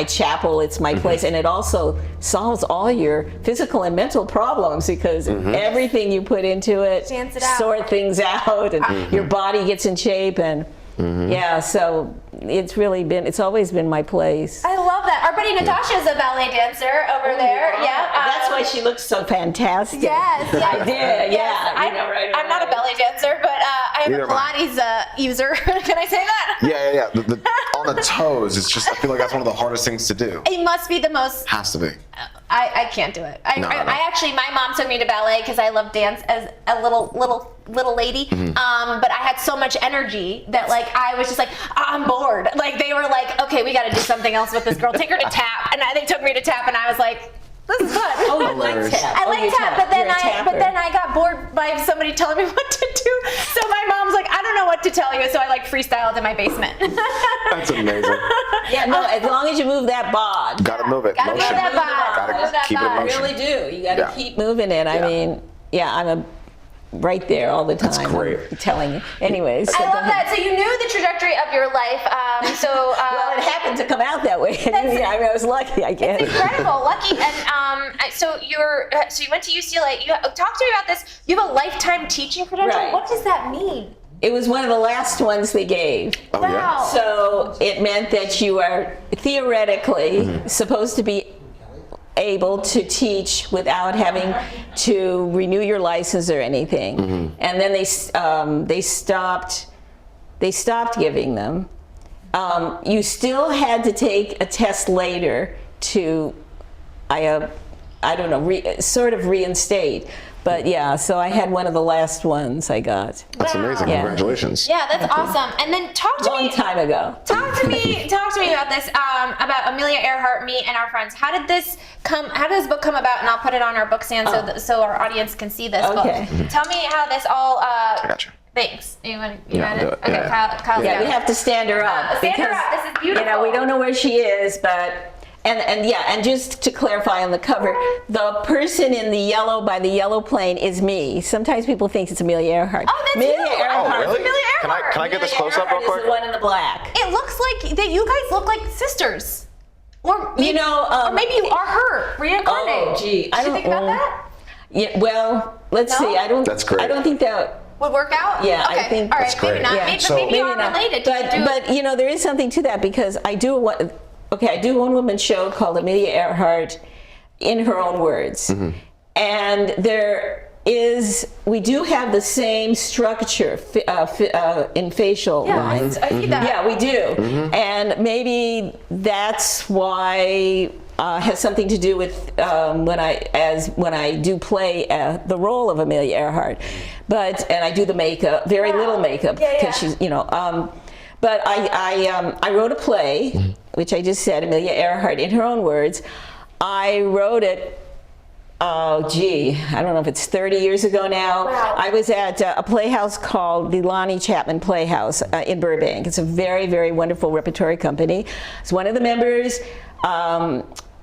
chapel. It's my place, and it also solves all your physical and mental problems because everything you put into it, Chance it out. sort things out, and your body gets in shape, and yeah. So it's always been my place. I love that. Our buddy Natasha is a ballet dancer over there. Yeah. That's why she looks so fantastic. Yes. I did. Yes. Yeah. I'm not a ballet dancer, but I am Neither a Pilates user. Can I say that? Yeah. On the toes, it's just, I feel like that's one of the hardest things to do. It must be the most. Has to be. I can't do it. No. I actually, my mom took me to ballet because I love dance as a little lady. But I had so much energy that I was just I'm bored. They were like, okay, we got to do something else with this girl. Take her to tap, and they took me to tap, and I was like, this is fun. Oh, you like tap. I like tap, but then You're a tapper. I got bored by somebody telling me what to do. So my mom's like, I don't know what to tell you. So I freestyled in my basement. That's amazing. Yeah, no, as long as you move that bod. Gotta move it. Gotta move Motion. that bod. Gotta Move that keep it in bod. motion. You really do. You got to Yeah. keep moving it. I mean, I'm right there all the time. That's great. I'm telling you. Anyways. So I go love ahead. that. So you knew the trajectory of your life. Well, it happened to come out that way. I was lucky, I guess. It's incredible, lucky. And so you went to UCLA. Talk to me about this. You have a lifetime teaching credential. Right. What does that mean? It was one of the last ones they gave. Oh, yeah? So it meant that you are theoretically supposed to be able to teach without having to renew your license or anything. And then they stopped giving them. You still had to take a test later to, I don't know, sort of reinstate. But yeah, so I had one of the last ones I got. That's amazing. Yeah. Congratulations. Yeah, that's awesome. And then talk to me. Long time ago. Talk to me about this. About Amelia Earhart, me and our friends. How did this book come about? And I'll put it on our book stand so our audience can see this book. Tell me how this all. I got you. Thanks. You want I'll do it. Okay, Yeah. Kyle's Yeah, down. we have to stand her up. Stand her because, up. This is beautiful. we don't know where she is, but. And just to clarify on the cover, the person in the yellow by the yellow plane is me. Sometimes people think it's Amelia Earhart. Oh, that's Amelia you. Earhart. Oh, really? Amelia Can I Earhart. get this Amelia close up real Earhart quick? is the one in the black. It looks like that. You guys look like sisters, or You know, or maybe you are her reincarnated. Oh, gee, I Did you don't think about know. that? Yeah, well, let's No? see. I don't. That's great. I don't think that. Would work out? Yeah, okay. I think all right, that's great. maybe not. Yeah. Maybe, So- maybe you are not. related. But there is something to that because I do a one-woman show called Amelia Earhart in her own words, and we do have the same structure in facial lines. I see that. Yeah, we do, and maybe that's why. Has something to do with when I do play the role of Amelia Earhart, and I do the makeup, very little makeup because she's but I wrote a play, which I just said, Amelia Earhart in her own words. I wrote it. Oh, gee, I don't know if it's 30 years ago now. Wow. I was at a playhouse called the Lonnie Chapman Playhouse in Burbank. It's a very, very wonderful repertory company. As one of the members,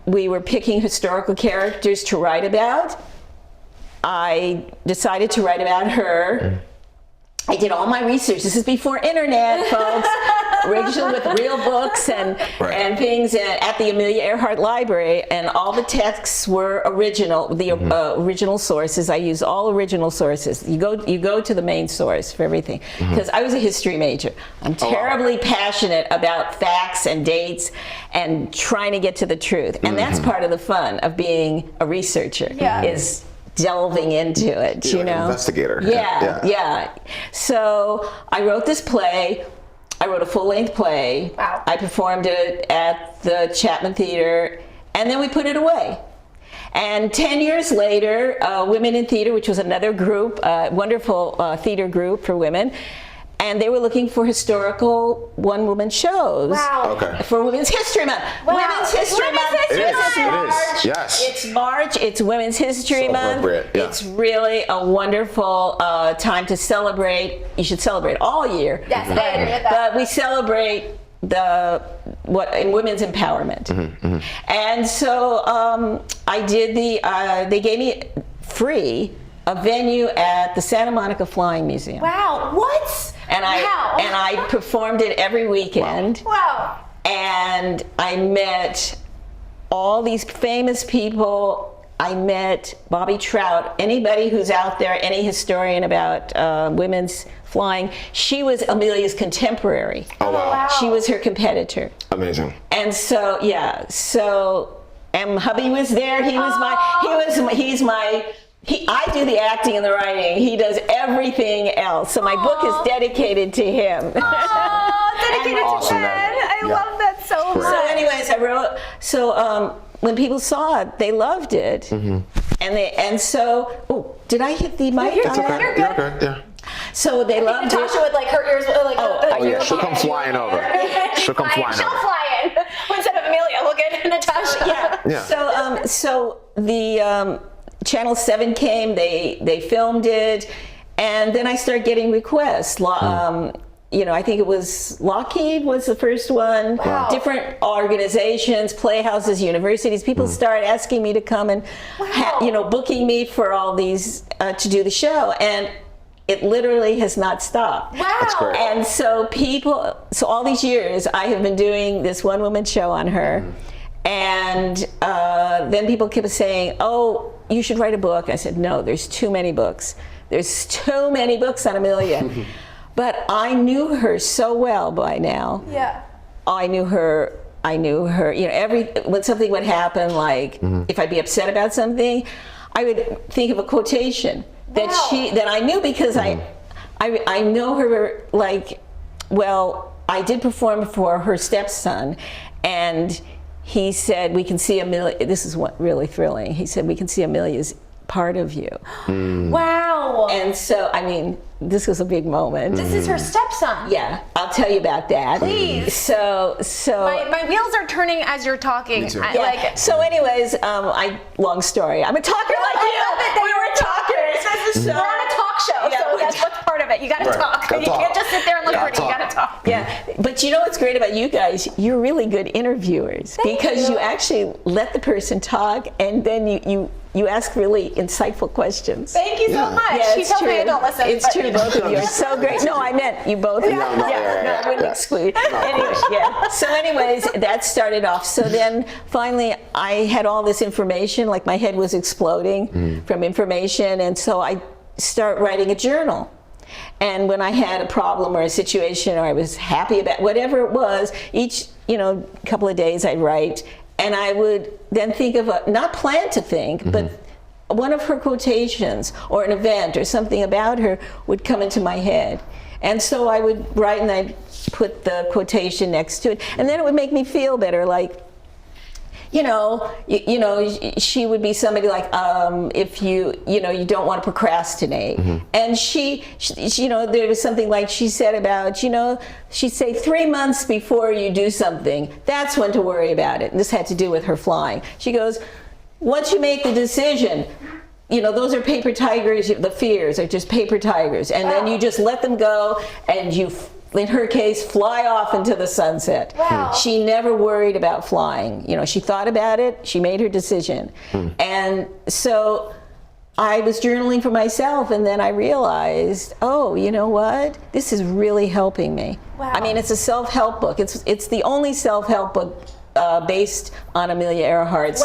we were picking historical characters to write about. I decided to write about her. I did all my research. This is before internet, folks. Originally with real books and things at the Amelia Earhart Library, and all the texts were original. The original sources. I use all original sources. You go to the main source for everything because I was a history major. I'm terribly passionate about facts and dates and trying to get to the truth, and that's part of the fun of being a researcher. Yeah. Is delving into it, You're an investigator. Yeah. So I wrote this play. I wrote a full-length play. Wow. I performed it at the Chapman Theater, and then we put it away. And 10 years later, Women in Theater, which was another group, wonderful theater group for women, and they were looking for historical one-woman shows. Wow. Okay. For Women's History Month. Wow. Women's History Women's Month. History It is. Month. It is. March. Yes. It's March. It's Women's History So Month. appropriate, yeah. It's really a wonderful time to celebrate. You should celebrate all year. Yes, I agree with that. But we celebrate in women's empowerment. And so I did they gave me free a venue at the Santa Monica Flying Museum. Wow. What? And I performed it every weekend. Wow. And I met all these famous people. I met Bobby Trout. Anybody who's out there, any historian about women's flying, she was Amelia's contemporary. Oh, wow. She was her competitor. Amazing. And so, and hubby was there. I do the acting and the writing. He does everything else. So my book is dedicated to him. Oh, dedicated Awesome. to Ben. I love that so much. So anyways, I wrote, when people saw it, they loved it. Did I hit the mic? You're on good. that? You're You're good. good. Yeah. So they loved Natasha it. would like her ears, like Oh yeah, she'll come flying over. She'll come flying She'll over. fly in instead of Amelia. We'll get Natasha. Yeah. So the Channel 7 came, they filmed it, and then I started getting requests. I think it was Lockheed was the first one. Wow. Different organizations, playhouses, universities. People started asking me to come and, booking me for all these to do the show, and it literally has not stopped. Wow. That's great. And so all these years I have been doing this one-woman show on her, and then people kept saying, "Oh, you should write a book." I said, "No, there's too many books. There's too many books on Amelia." But I knew her so well by now. Yeah. I knew her, you know, when something would happen, like if I'd be upset about something, I would think of a quotation that I knew, because I know her, like, well, I did perform for her stepson, and he said, we can see Amelia, this is what really thrilling, he said, we can see Amelia's part of you. Wow. And so, I mean, this was a big moment. This is her stepson. Yeah, I'll tell you about that. Please. So my wheels are turning as you're talking. Me too. So anyways, long story. I'm a talker like you. We were talkers. We're on a talk show, so that's what's part of it. You gotta talk. You can't just sit there and look pretty. You gotta talk. Yeah, but you know what's great about you guys? You're really good interviewers, because you actually let the person talk, and then you ask really insightful questions. Thank you so much. Yeah, She tells me I don't listen. It's true, both of you are so great. No, I meant you both. I wouldn't exclude. Anyway, So anyways, that started off. So then finally I had all this information, like my head was exploding from information, and so I start writing a journal. And when I had a problem or a situation, or I was happy about whatever it was, each couple of days I'd write. And I would then think of not plan to think, but one of her quotations or an event or something about her would come into my head. And so I would write, and I'd put the quotation next to it. And then it would make me feel better, like, she would be somebody like, if you don't want to procrastinate. And she, there was something like she said about, she'd say 3 months before you do something, that's when to worry about it. And this had to do with her flying. She goes, once you make the decision, those are paper tigers, the fears are just paper tigers. And then you just let them go, and you, in her case, fly off into the sunset. Wow. She never worried about flying. She thought about it, she made her decision. And so I was journaling for myself, and then I realized, oh, you know what? This is really helping me. Wow. I mean, it's a self-help book. It's the only self-help book based on Amelia Earhart's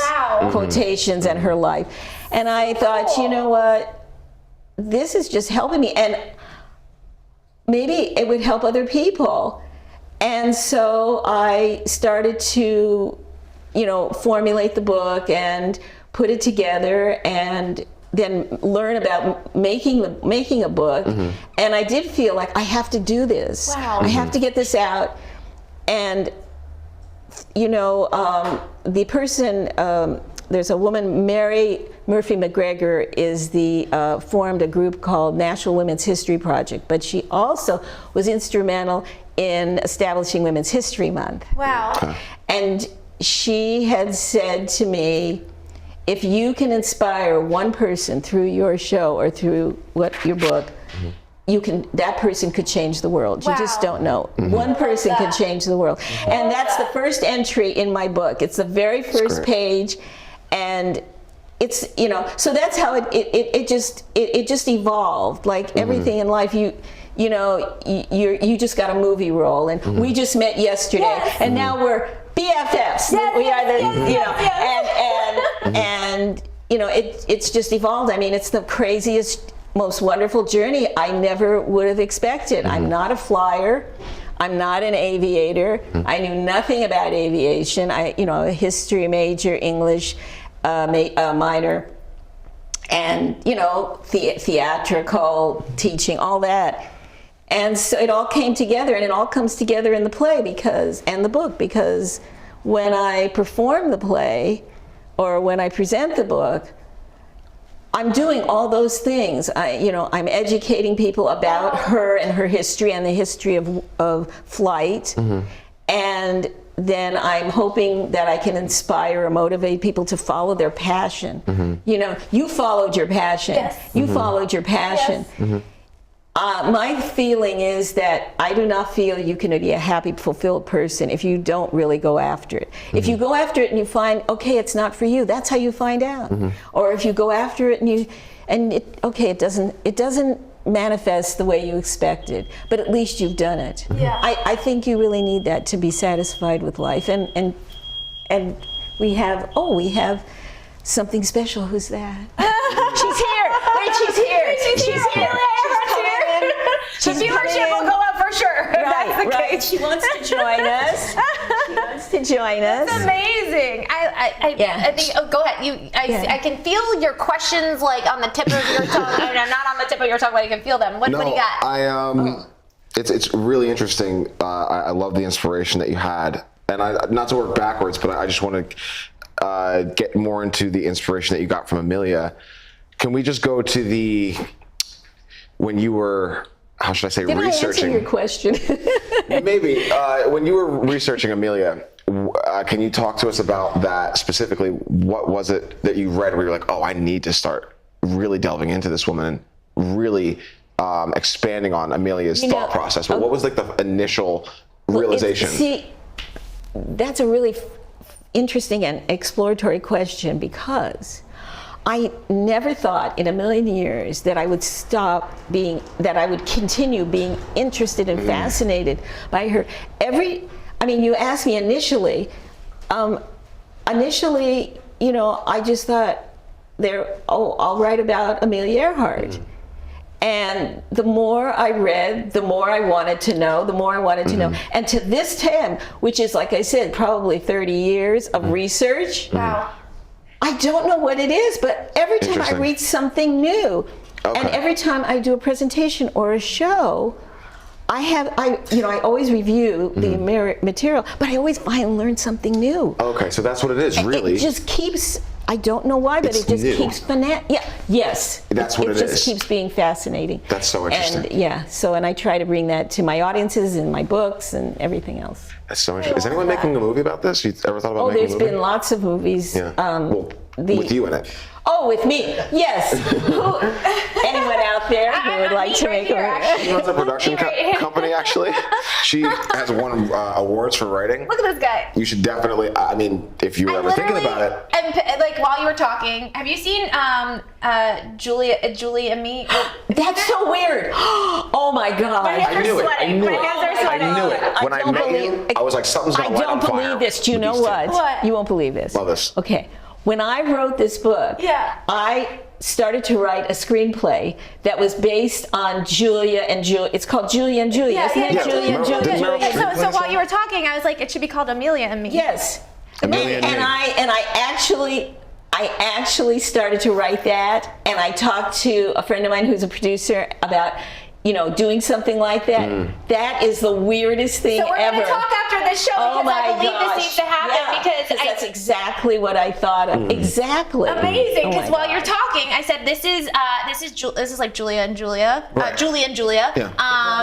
quotations and her life. And I thought, you know what? This is just helping me. And maybe it would help other people. And so I started to, formulate the book and put it together, and then learn about making a book. And I did feel like I have to do this. Wow. I have to get this out. And the person, there's a woman, Mary Murphy McGregor, formed a group called National Women's History Project, but she also was instrumental in establishing Women's History Month. Wow. And she had said to me, if you can inspire one person through your show or through your book, that person could change the world. You just don't know. One person can change the world. And that's the first entry in my book. It's the very first page, and it's, so that's how it just evolved. Like everything in life, you just got a movie role, and we just met yesterday, and now we're BFFs. We are and it's just evolved. I mean, it's the craziest, most wonderful journey I never would have expected. I'm not a flyer. I'm not an aviator. I knew nothing about aviation. A history major, English minor, and theatrical teaching, all that. And so it all came together, and it all comes together in the play and the book, because when I perform the play or when I present the book, I'm doing all those things. I'm educating people about her and her history and the history of flight. And then I'm hoping that I can inspire or motivate people to follow their passion. You followed your passion. Yes. You followed your passion. Yes. My feeling is that I do not feel you can be a happy, fulfilled person if you don't really go after it. If you go after it and you find, okay, it's not for you, that's how you find out. Or if you go after it and it doesn't manifest the way you expected, but at least you've done it. Yeah. I think you really need that to be satisfied with life. And we have something special. Who's that? She's here. Wait, she's here. She's here. The viewership will go up for sure. If that's the Right. case. She wants to join us. That's amazing. I think. Oh, go ahead. I can feel your questions like on the tip of your tongue. I mean, not on the tip of your tongue, but I can feel them. What do you got? It's really interesting. I love the inspiration that you had, and not to work backwards, but I just want to get more into the inspiration that you got from Amelia. Can we just go to when you were, how should I say, Did researching? I answer your question? Maybe when you were researching Amelia, can you talk to us about that specifically? What was it that you read where you're like, oh, I need to start really delving into this woman and really expanding on Amelia's thought process? But what was like the initial realization? See, that's a really interesting and exploratory question, because I never thought in a million years that I would that I would continue being interested and fascinated by her. You asked me initially, I just thought I'll write about Amelia Earhart. And the more I read, the more I wanted to know, And to this time, which is, like I said, probably 30 years of research, Wow. I don't know what it is, but every time I Interesting. read something new, and every time I do a presentation or a show, I always review the material, but I always find and learn something new. Okay, so that's what it is, really. It just keeps, I don't know why, but It's it just new. keeps yes. That's what it is. It just is. keeps being fascinating. That's so interesting. And and I try to bring that to my audiences and my books and everything else. That's so interesting. Is anyone making a movie about this? You ever thought about making a There's movie? been lots of movies. Yeah. With you in it. Oh, with me, yes. Anyone out there who would like to make a movie? She runs a production company, actually. She has won awards for writing. Look at this guy. You should definitely, if you were ever thinking about it. And like while you were talking, have you seen Julie and me? That's so weird. Oh my God. I knew it. I knew My it. hands are sweating. I knew it. When I met you, I was like, something's going to light on fire. I don't believe this. Do you with know these two. what? What? You won't believe this. Love this. Okay. When I wrote this book, I started to write a screenplay that was based on Julia and Julia. It's called Julia and Julia, isn't it? yeah. Julia and Didn't Julia. Meryl Streep So while you were talking, I was like, it should be called Amelia and Me. Yes. Amelia and and Me. I actually started to write that, and I talked to a friend of mine who's a producer about doing something like that. That is the weirdest thing So we're ever. going to talk after this show because I believe this needs to happen because that's exactly what I thought of. Exactly. Amazing, Oh because my while God. you're talking, I said this is like Julia and Julia, Julie and Julia, Yeah.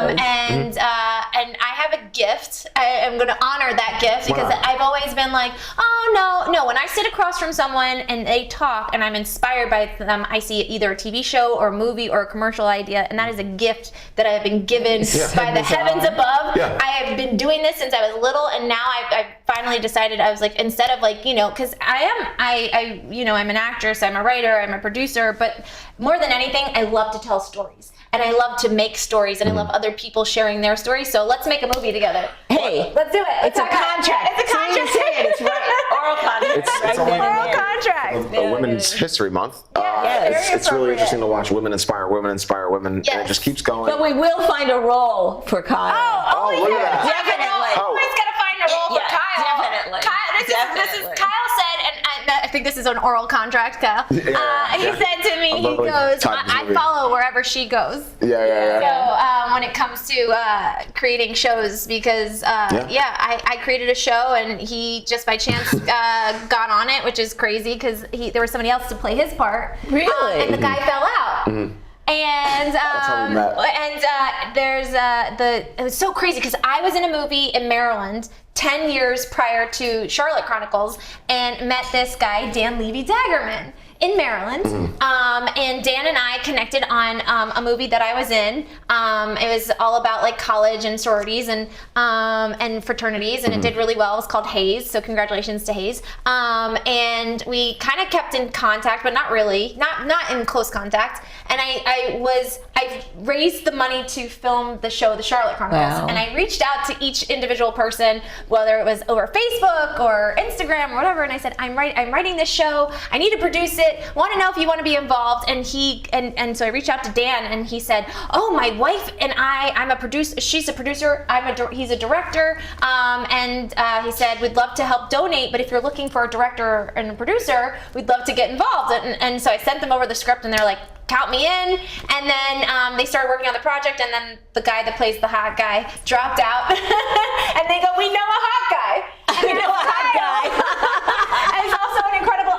and I have a gift. I am going to honor that gift because Wow. I've always been like, oh no. When I sit across from someone and they talk and I'm inspired by them, I see either a TV show or a movie or a commercial idea, and that is a gift that I have been given by the heavens above. Yeah. I have been doing this since I was little, and now I finally decided I was like, instead of like, because I'm an actress, I'm a writer, I'm a producer, but more than anything, I love to tell stories. And I love to make stories, and I love other people sharing their stories. So let's make a movie together. Hey, Let's do it. it's a contract. It's a contract. See, you say it, it's right. Oral contract. It's only Oral contract. a Women's History Month. Yes, very It's really appropriate. interesting to watch women inspire women, and it Yes. just keeps going. But we will find a role for Kyle. Oh, look at that. Definitely. Oh. Always got to find a role Yeah, for Kyle. definitely. Kyle, this is Definitely. Kyle said, and I think this is an oral contract, Kyle. He said to me, I he love, like, goes, time I movie. follow wherever she goes. Yeah. So when it comes to creating shows, because I created a show and he just by chance got on it, which is crazy because there was somebody else to play his part. Really? And the guy fell out. And how we met. it was so crazy because I was in a movie in Maryland 10 years prior to Charlotte Chronicles and met this guy, Dan Levy-Daggerman, in Maryland. And Dan and I connected on a movie that I was in. It was all about like college and sororities and fraternities, and it did really well. It was called Hayes, so congratulations to Hayes. And we kind of kept in contact, but not really, not in close contact. And I raised the money to film the show, The Charlotte Chronicles, Wow. and I reached out to each individual person, whether it was over Facebook or Instagram or whatever, and I said, I'm writing this show. I need to produce it. it. Want to know if you want to be involved. And so I reached out to Dan, and he said, oh, my wife and I'm a producer. She's a producer. He's a director. And he said, we'd love to help donate, but if you're looking for a director and a producer, we'd love to get involved. And so I sent them over the script, and they're like, count me in. And then they started working on the project, and then the guy that plays the hot guy dropped out. And they go, we know a hot guy. And we know a hot guy. And he's also an incredible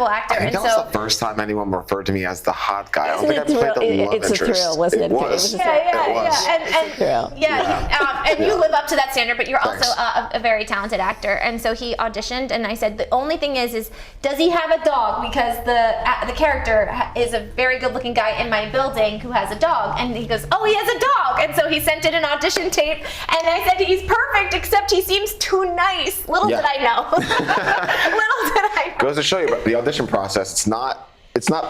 actor. I think that was the first time anyone referred to me as the hot guy. I don't think I played the love it's interest. a thrill, wasn't it? It was. And you live up to that standard, but you're also a very talented actor. And so he auditioned, and I said, the only thing is does he have a dog? Because the character is a very good-looking guy in my building who has a dog. And he goes, oh, he has a dog. And so he sent in an audition tape, and I said, he's perfect, except he seems too nice. Little did I know. Little did I know. Goes to show you, but the audition process, it's not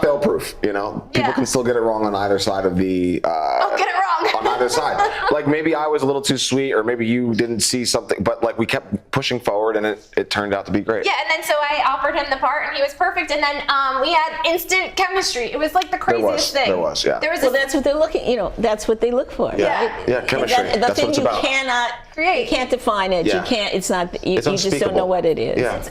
fail-proof, you know? People can still get it wrong on either side of the... get it wrong. On either side. Like, maybe I was a little too sweet, or maybe you didn't see something, but, like, we kept pushing forward, and it turned out to be great. Yeah, and then so I offered him the part, and he was perfect, and then we had instant chemistry. It was, like, the craziest thing. There was, yeah. That's what they're looking, that's what they look for. Yeah, right? yeah, chemistry. That's what it's about. create. You can't define it. Yeah. You can't, it's not, you just don't unspeakable. know what it is. It's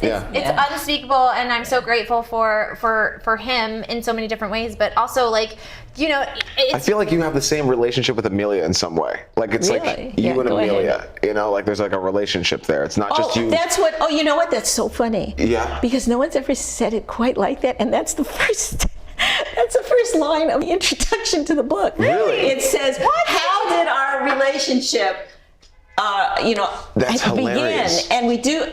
unspeakable, and I'm so grateful for him in so many different ways, but also, like, I feel like you have the same relationship with Amelia in some way. Like, it's like you and Amelia, like there's like a relationship there. It's not just you. You know what? That's so funny. Yeah. Because no one's ever said it quite like that, and that's the first line of the introduction to the book. Really? It says, how did our relationship, That's begin? hilarious. And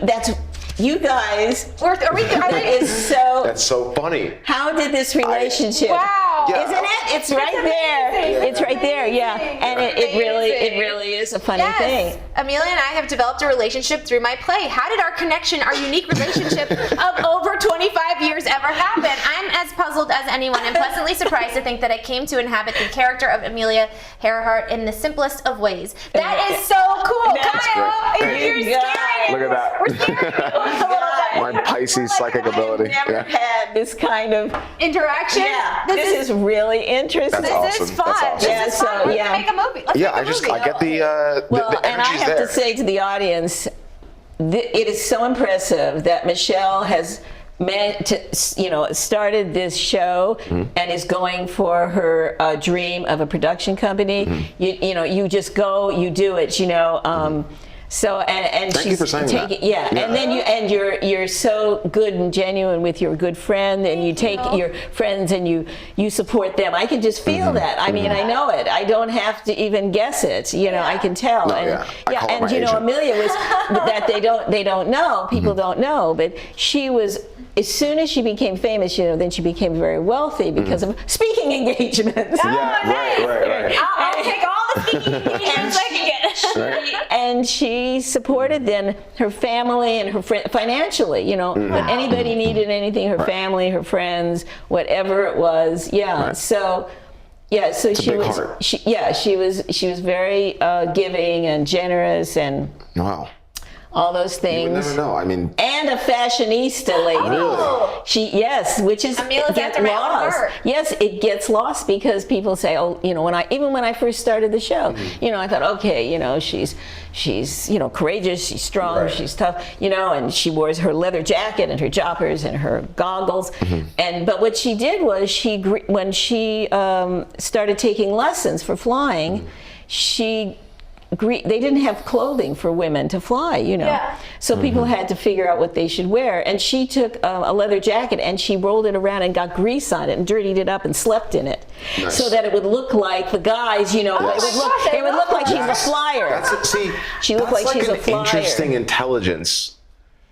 that's, you guys, That's so funny. how did this relationship? Wow. Yeah. Isn't it? It's right there. It's right there. Yeah. And it really is a funny thing. Amelia and I have developed a relationship through my play. How did our connection, our unique relationship of over 25 years ever happen? I'm as puzzled as anyone and pleasantly surprised to think that I came to inhabit the character of Amelia Earhart in the simplest of ways. That is so cool. Kyle, you're scaring. Look at that. We're scaring you a little bit. My Pisces psychic ability. I've never had this kind of Interaction. Yeah, this is really interesting. That's awesome. This is fun. That's awesome. This is fun. We're gonna make a movie. Let's make a movie. I get the Well, the and I energy's have there. to say to the audience, it is so impressive that Michelle has started this show and is going for her dream of a production company. You just go, you do it. So and Thank you for saying that. Yeah, and then you're so good and genuine with your good friend, and you take your friends and you support them. I can just feel that. I mean, I know it. I don't have to even guess it. I can tell. No, and I call it my agent. Amelia was that they don't know. People don't know, but she was. As soon as she became famous, then she became very wealthy because of speaking engagements. Right. I'll take all the speaking engagements I can get. And she supported then her family and her financially. When anybody needed anything, her family, her friends, whatever it was. Yeah. Right. So. Yeah, so It's a big heart. she was very giving and generous and Wow. all those You things. would never know. I mean, And a fashionista lady. Really? Which is Amelia's gets after my own lost. heart. Yes, it gets lost because people say, when I first started the show, I thought, okay, she's courageous, she's strong, Right. she's tough, and she wears her leather jacket and her joppers and her goggles. But what she did was when she started taking lessons for flying, they didn't have clothing for women to fly, So people had to figure out what they should wear. And she took a leather jacket and she rolled it around and got grease on it and dirtied it up and slept in it. Nice. So that it would look like the guys, it would look like she's a flyer. She looked like she's a an flyer. interesting intelligence,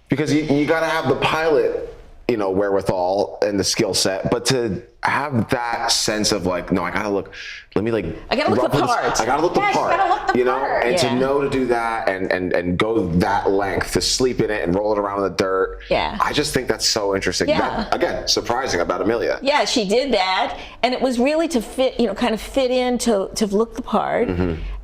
because you got to have the pilot, wherewithal and the skill set, but to have that sense of like, no, I gotta look the part. I gotta look the part. You gotta look the part. and to know to do that and go that length to sleep in it and roll it around in the dirt. Yeah. I just think that's so interesting. Yeah. That, again, surprising about Amelia. Yeah, she did that, and it was really to fit, kind of fit in to look the part.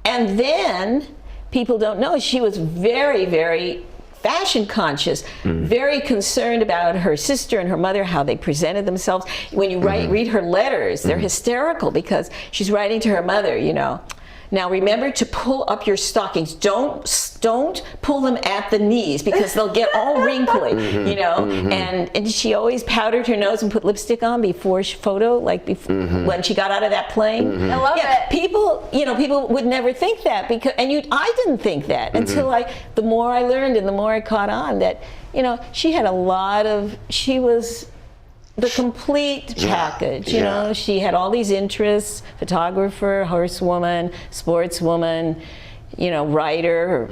And then people don't know she was very, very fashion conscious, very concerned about her sister and her mother, how they presented themselves. When you read her letters, they're hysterical because she's writing to her mother, you know, now remember to pull up your stockings. Don't pull them at the knees because they'll get all wrinkly, you know. And she always powdered her nose and put lipstick on before she when she got out of that plane. I love it. People, you know, people would never think that because, I didn't think that until the more I learned and the more I caught on that, you know, she was the complete package, you know. She had all these interests: photographer, horsewoman, sportswoman, you know, writer,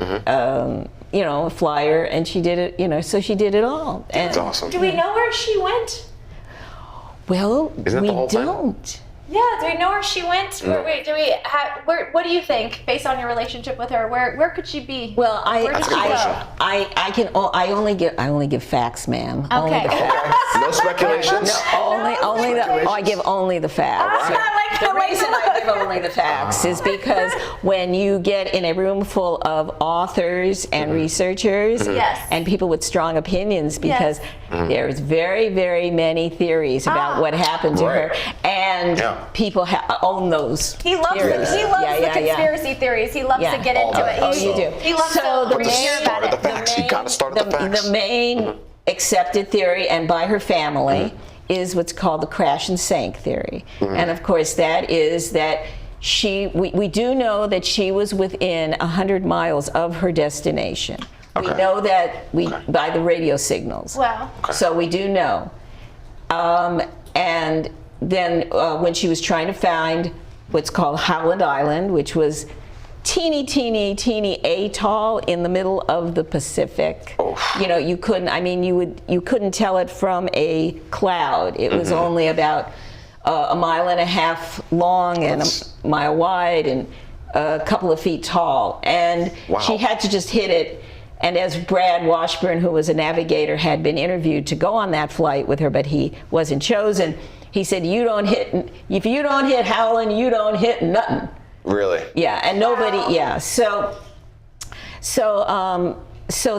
you know, a flyer, and she did it, you know, so she did it all. And That's awesome. Do we know where she went? well, Isn't that we the whole thing? don't. Yeah, do we know where she went? What do you think, based on your relationship with her? Where could she be? Well, Where did she go? I only give facts, ma'am. Only Okay. the facts. No speculations. I give only the facts. I like The that. reason I give only the facts is because when you get in a room full of authors and researchers Yes. and people with strong opinions, because there's very, very many theories about what happened to her, and people own those. He loves theories. the conspiracy theories. He loves to get into it. Oh, you do. He loves So to the hear main- about The it. facts. You got to start with the facts. The main accepted theory, and by her family, is what's called the crash and sank theory. And of course, that is that we do know that she was within 100 miles of her destination. We know that by the radio signals. Wow. So we do know. And then when she was trying to find what's called Howland Island, which was teeny atoll in the middle of the Pacific. You know, you couldn't tell it from a cloud. It was only about a mile and a half long and a mile wide and a couple of feet tall. And she had to just hit it. And as Brad Washburn, who was a navigator, had been interviewed to go on that flight with her, but he wasn't chosen, he said, if you don't hit Howland, you don't hit nothing. Really? Yeah, and nobody. Yeah, so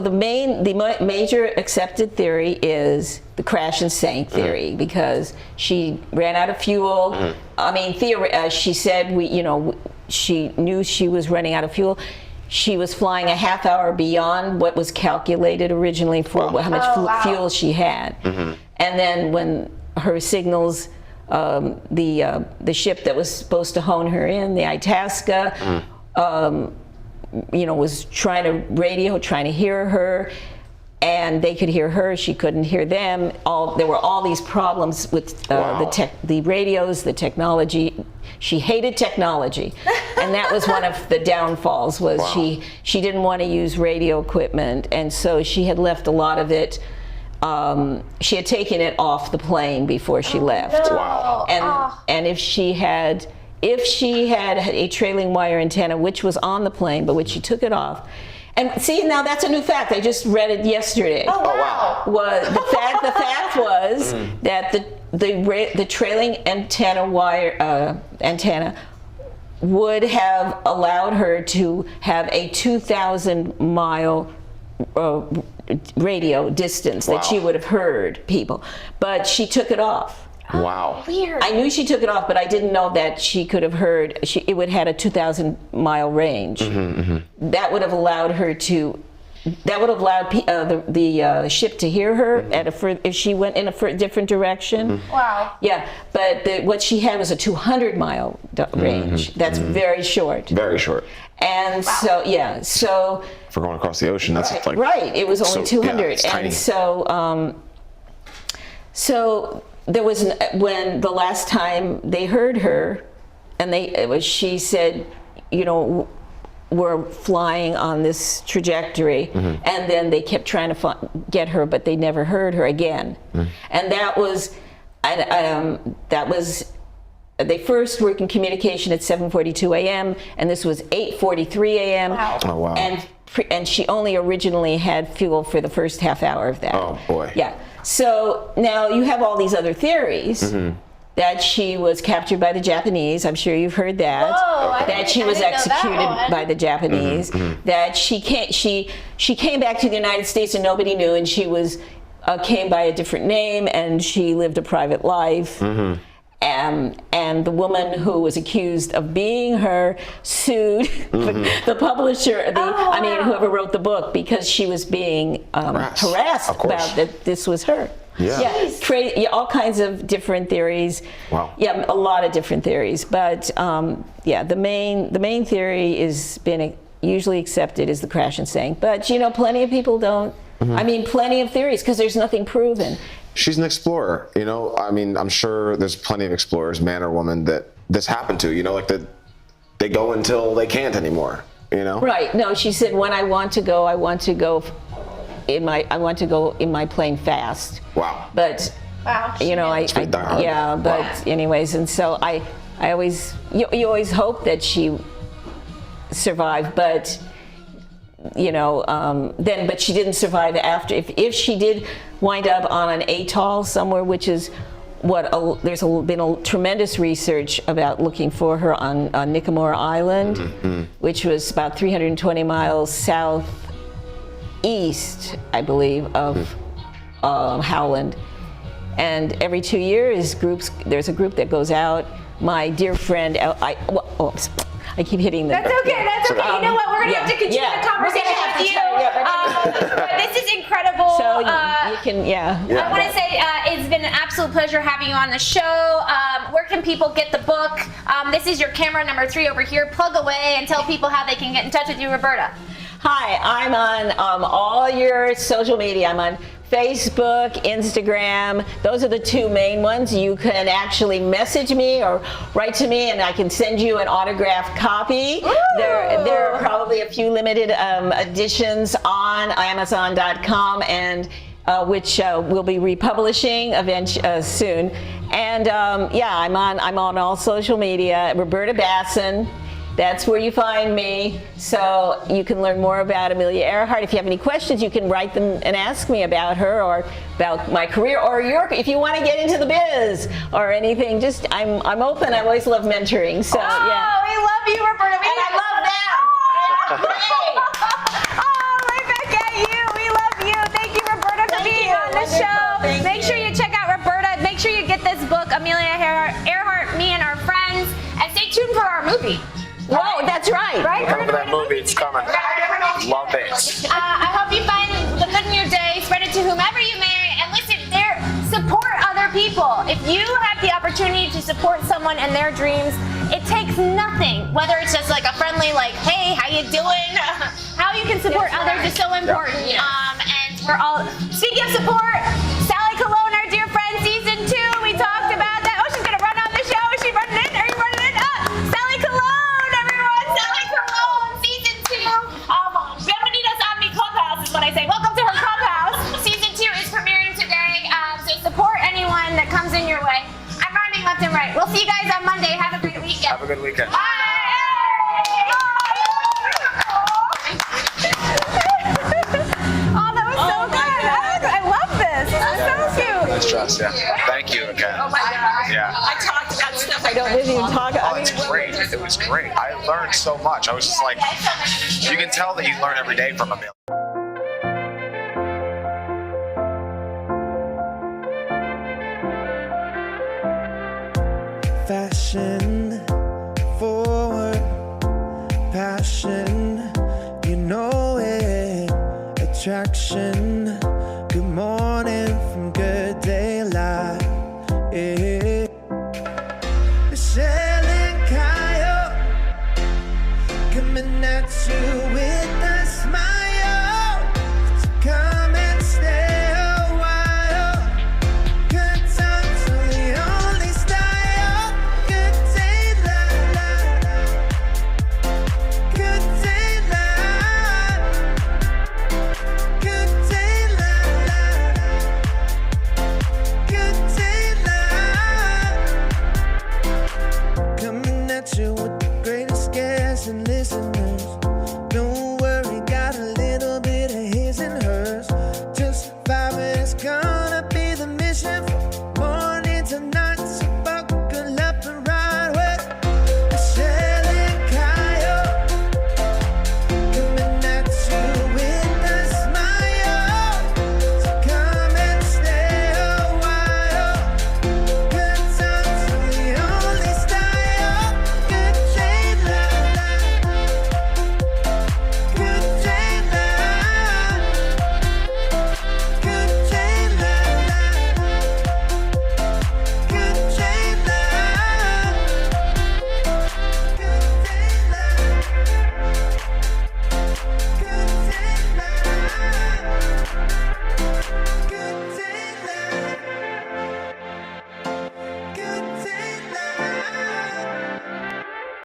the major accepted theory is the crash and sank theory because she ran out of fuel. I mean, she said she knew she was running out of fuel. She was flying a half hour beyond what was calculated originally for how much fuel she had, and then when her signals. The ship that was supposed to hone her in, the Itasca, was trying to hear her, and they could hear her. She couldn't hear them. There were all these problems with the radios, the technology. She hated technology, and that was one of the downfalls. Was she didn't want to use radio equipment, and so she had left a lot of it. She had taken it off the plane before she left. Wow. And if she had a trailing wire antenna, which was on the plane, but which she took it off. And see, now that's a new fact. I just read it yesterday. Oh wow. The fact was that the trailing antenna would have allowed her to have a 2,000 mile radio distance that she would have heard people, but she took it off. Wow. Weird. I knew she took it off, but I didn't know that she could have heard. It would have had a 2,000 mile range. That would have allowed her to. That would have allowed the ship to hear her if she went in a different direction. Wow. Yeah, but what she had was a 200 mile range. That's very short. Very short. And so For going across the ocean, that's like right. It was only 200, it's tiny. and so there was when the last time they heard her, and she said, we're flying on this trajectory, and then they kept trying to get her, but they never heard her again, and that was they first were in communication at 7:42 a.m. and this was 8:43 a.m. Wow. Oh wow. And she only originally had fuel for the first half hour of that. Oh boy. Yeah. So now you have all these other theories, that she was captured by the Japanese. I'm sure you've heard that. Whoa, that she was executed by the Japanese. That she came back to the United States and nobody knew, and she was came by a different name, and she lived a private life. And the woman who was accused of being her sued the publisher, whoever wrote the book, because she was being harassed about that this was her. Yeah, all kinds of different theories. Wow. Yeah, a lot of different theories. But the main theory is been usually accepted is the crash and sink. But plenty of people don't. I mean, plenty of theories because there's nothing proven. She's an explorer, I mean, I'm sure there's plenty of explorers, man or woman, that this happened to, like that they go until they can't anymore, Right. No, she said, when I want to go in my plane fast. Wow. But anyways, and so I always, you always hope that she survived, but but she didn't survive after. If she did wind up on an atoll somewhere, which is there's been a tremendous research about looking for her on Nicobar Island, which was about 320 miles southeast, I believe, of Howland. And every 2 years, there's a group that goes out. My dear friend, I keep hitting the. That's okay. That's okay. You know what? We're gonna have to continue the conversation with you. But this is incredible. So you can, I want to say it's been an absolute pleasure having you on the show. Where can people get the book? This is your camera number 3 over here. Plug away and tell people how they can get in touch with you, Roberta. Hi, I'm on all your social media. I'm on Facebook, Instagram. Those are the 2 main ones. You can actually message me or write to me, and I can send you an autographed copy. There are probably a few limited editions on Amazon.com, and which we'll be republishing soon. And I'm on all social media. Roberta Bassin. That's where you find me. So you can learn more about Amelia Earhart. If you have any questions, you can write them and ask me about her or about my career, or if you want to get into the biz or anything. Just I'm open. I always love mentoring. So we love you, Roberta. And I love them. Right back at you. We love you. Thank you, Roberta, for being on the show. Make sure you check out Roberta. Make sure you get this book, Amelia Earhart, Me and Our Friends, and stay tuned for our movie. Whoa, that's right. Right? Look for that movie. It's coming. Love it. I hope you find the good in your day. Spread it to whomever you marry. And listen, support other people. If you have the opportunity to support someone in their dreams, it takes nothing. Whether it's just like a friendly, hey, how you doing? How you can support others is so important. And we're all, speaking of support, Sally Cologne, our dear friend, season 2, we talked about that. Oh, she's going to run on the show. Is she running in? Are you running in? Sally Cologne, everyone. Sally Cologne, season 2. Bienvenidos a mi clubhouse is what I say. Welcome to her clubhouse. Season 2 is premiering today. So support anyone that comes in your way. I'm rhyming left and right. We'll see you guys on Monday. Have a great weekend. Have a good weekend. Bye. Nice dress, Thank you again. Oh my God. Yeah. I talked about stuff I don't really even talk about. Oh, it's great. It was great. I learned so much. I was just like, you can tell that you learn every day from Amelia. Fashion forward, passion, you know it, attraction.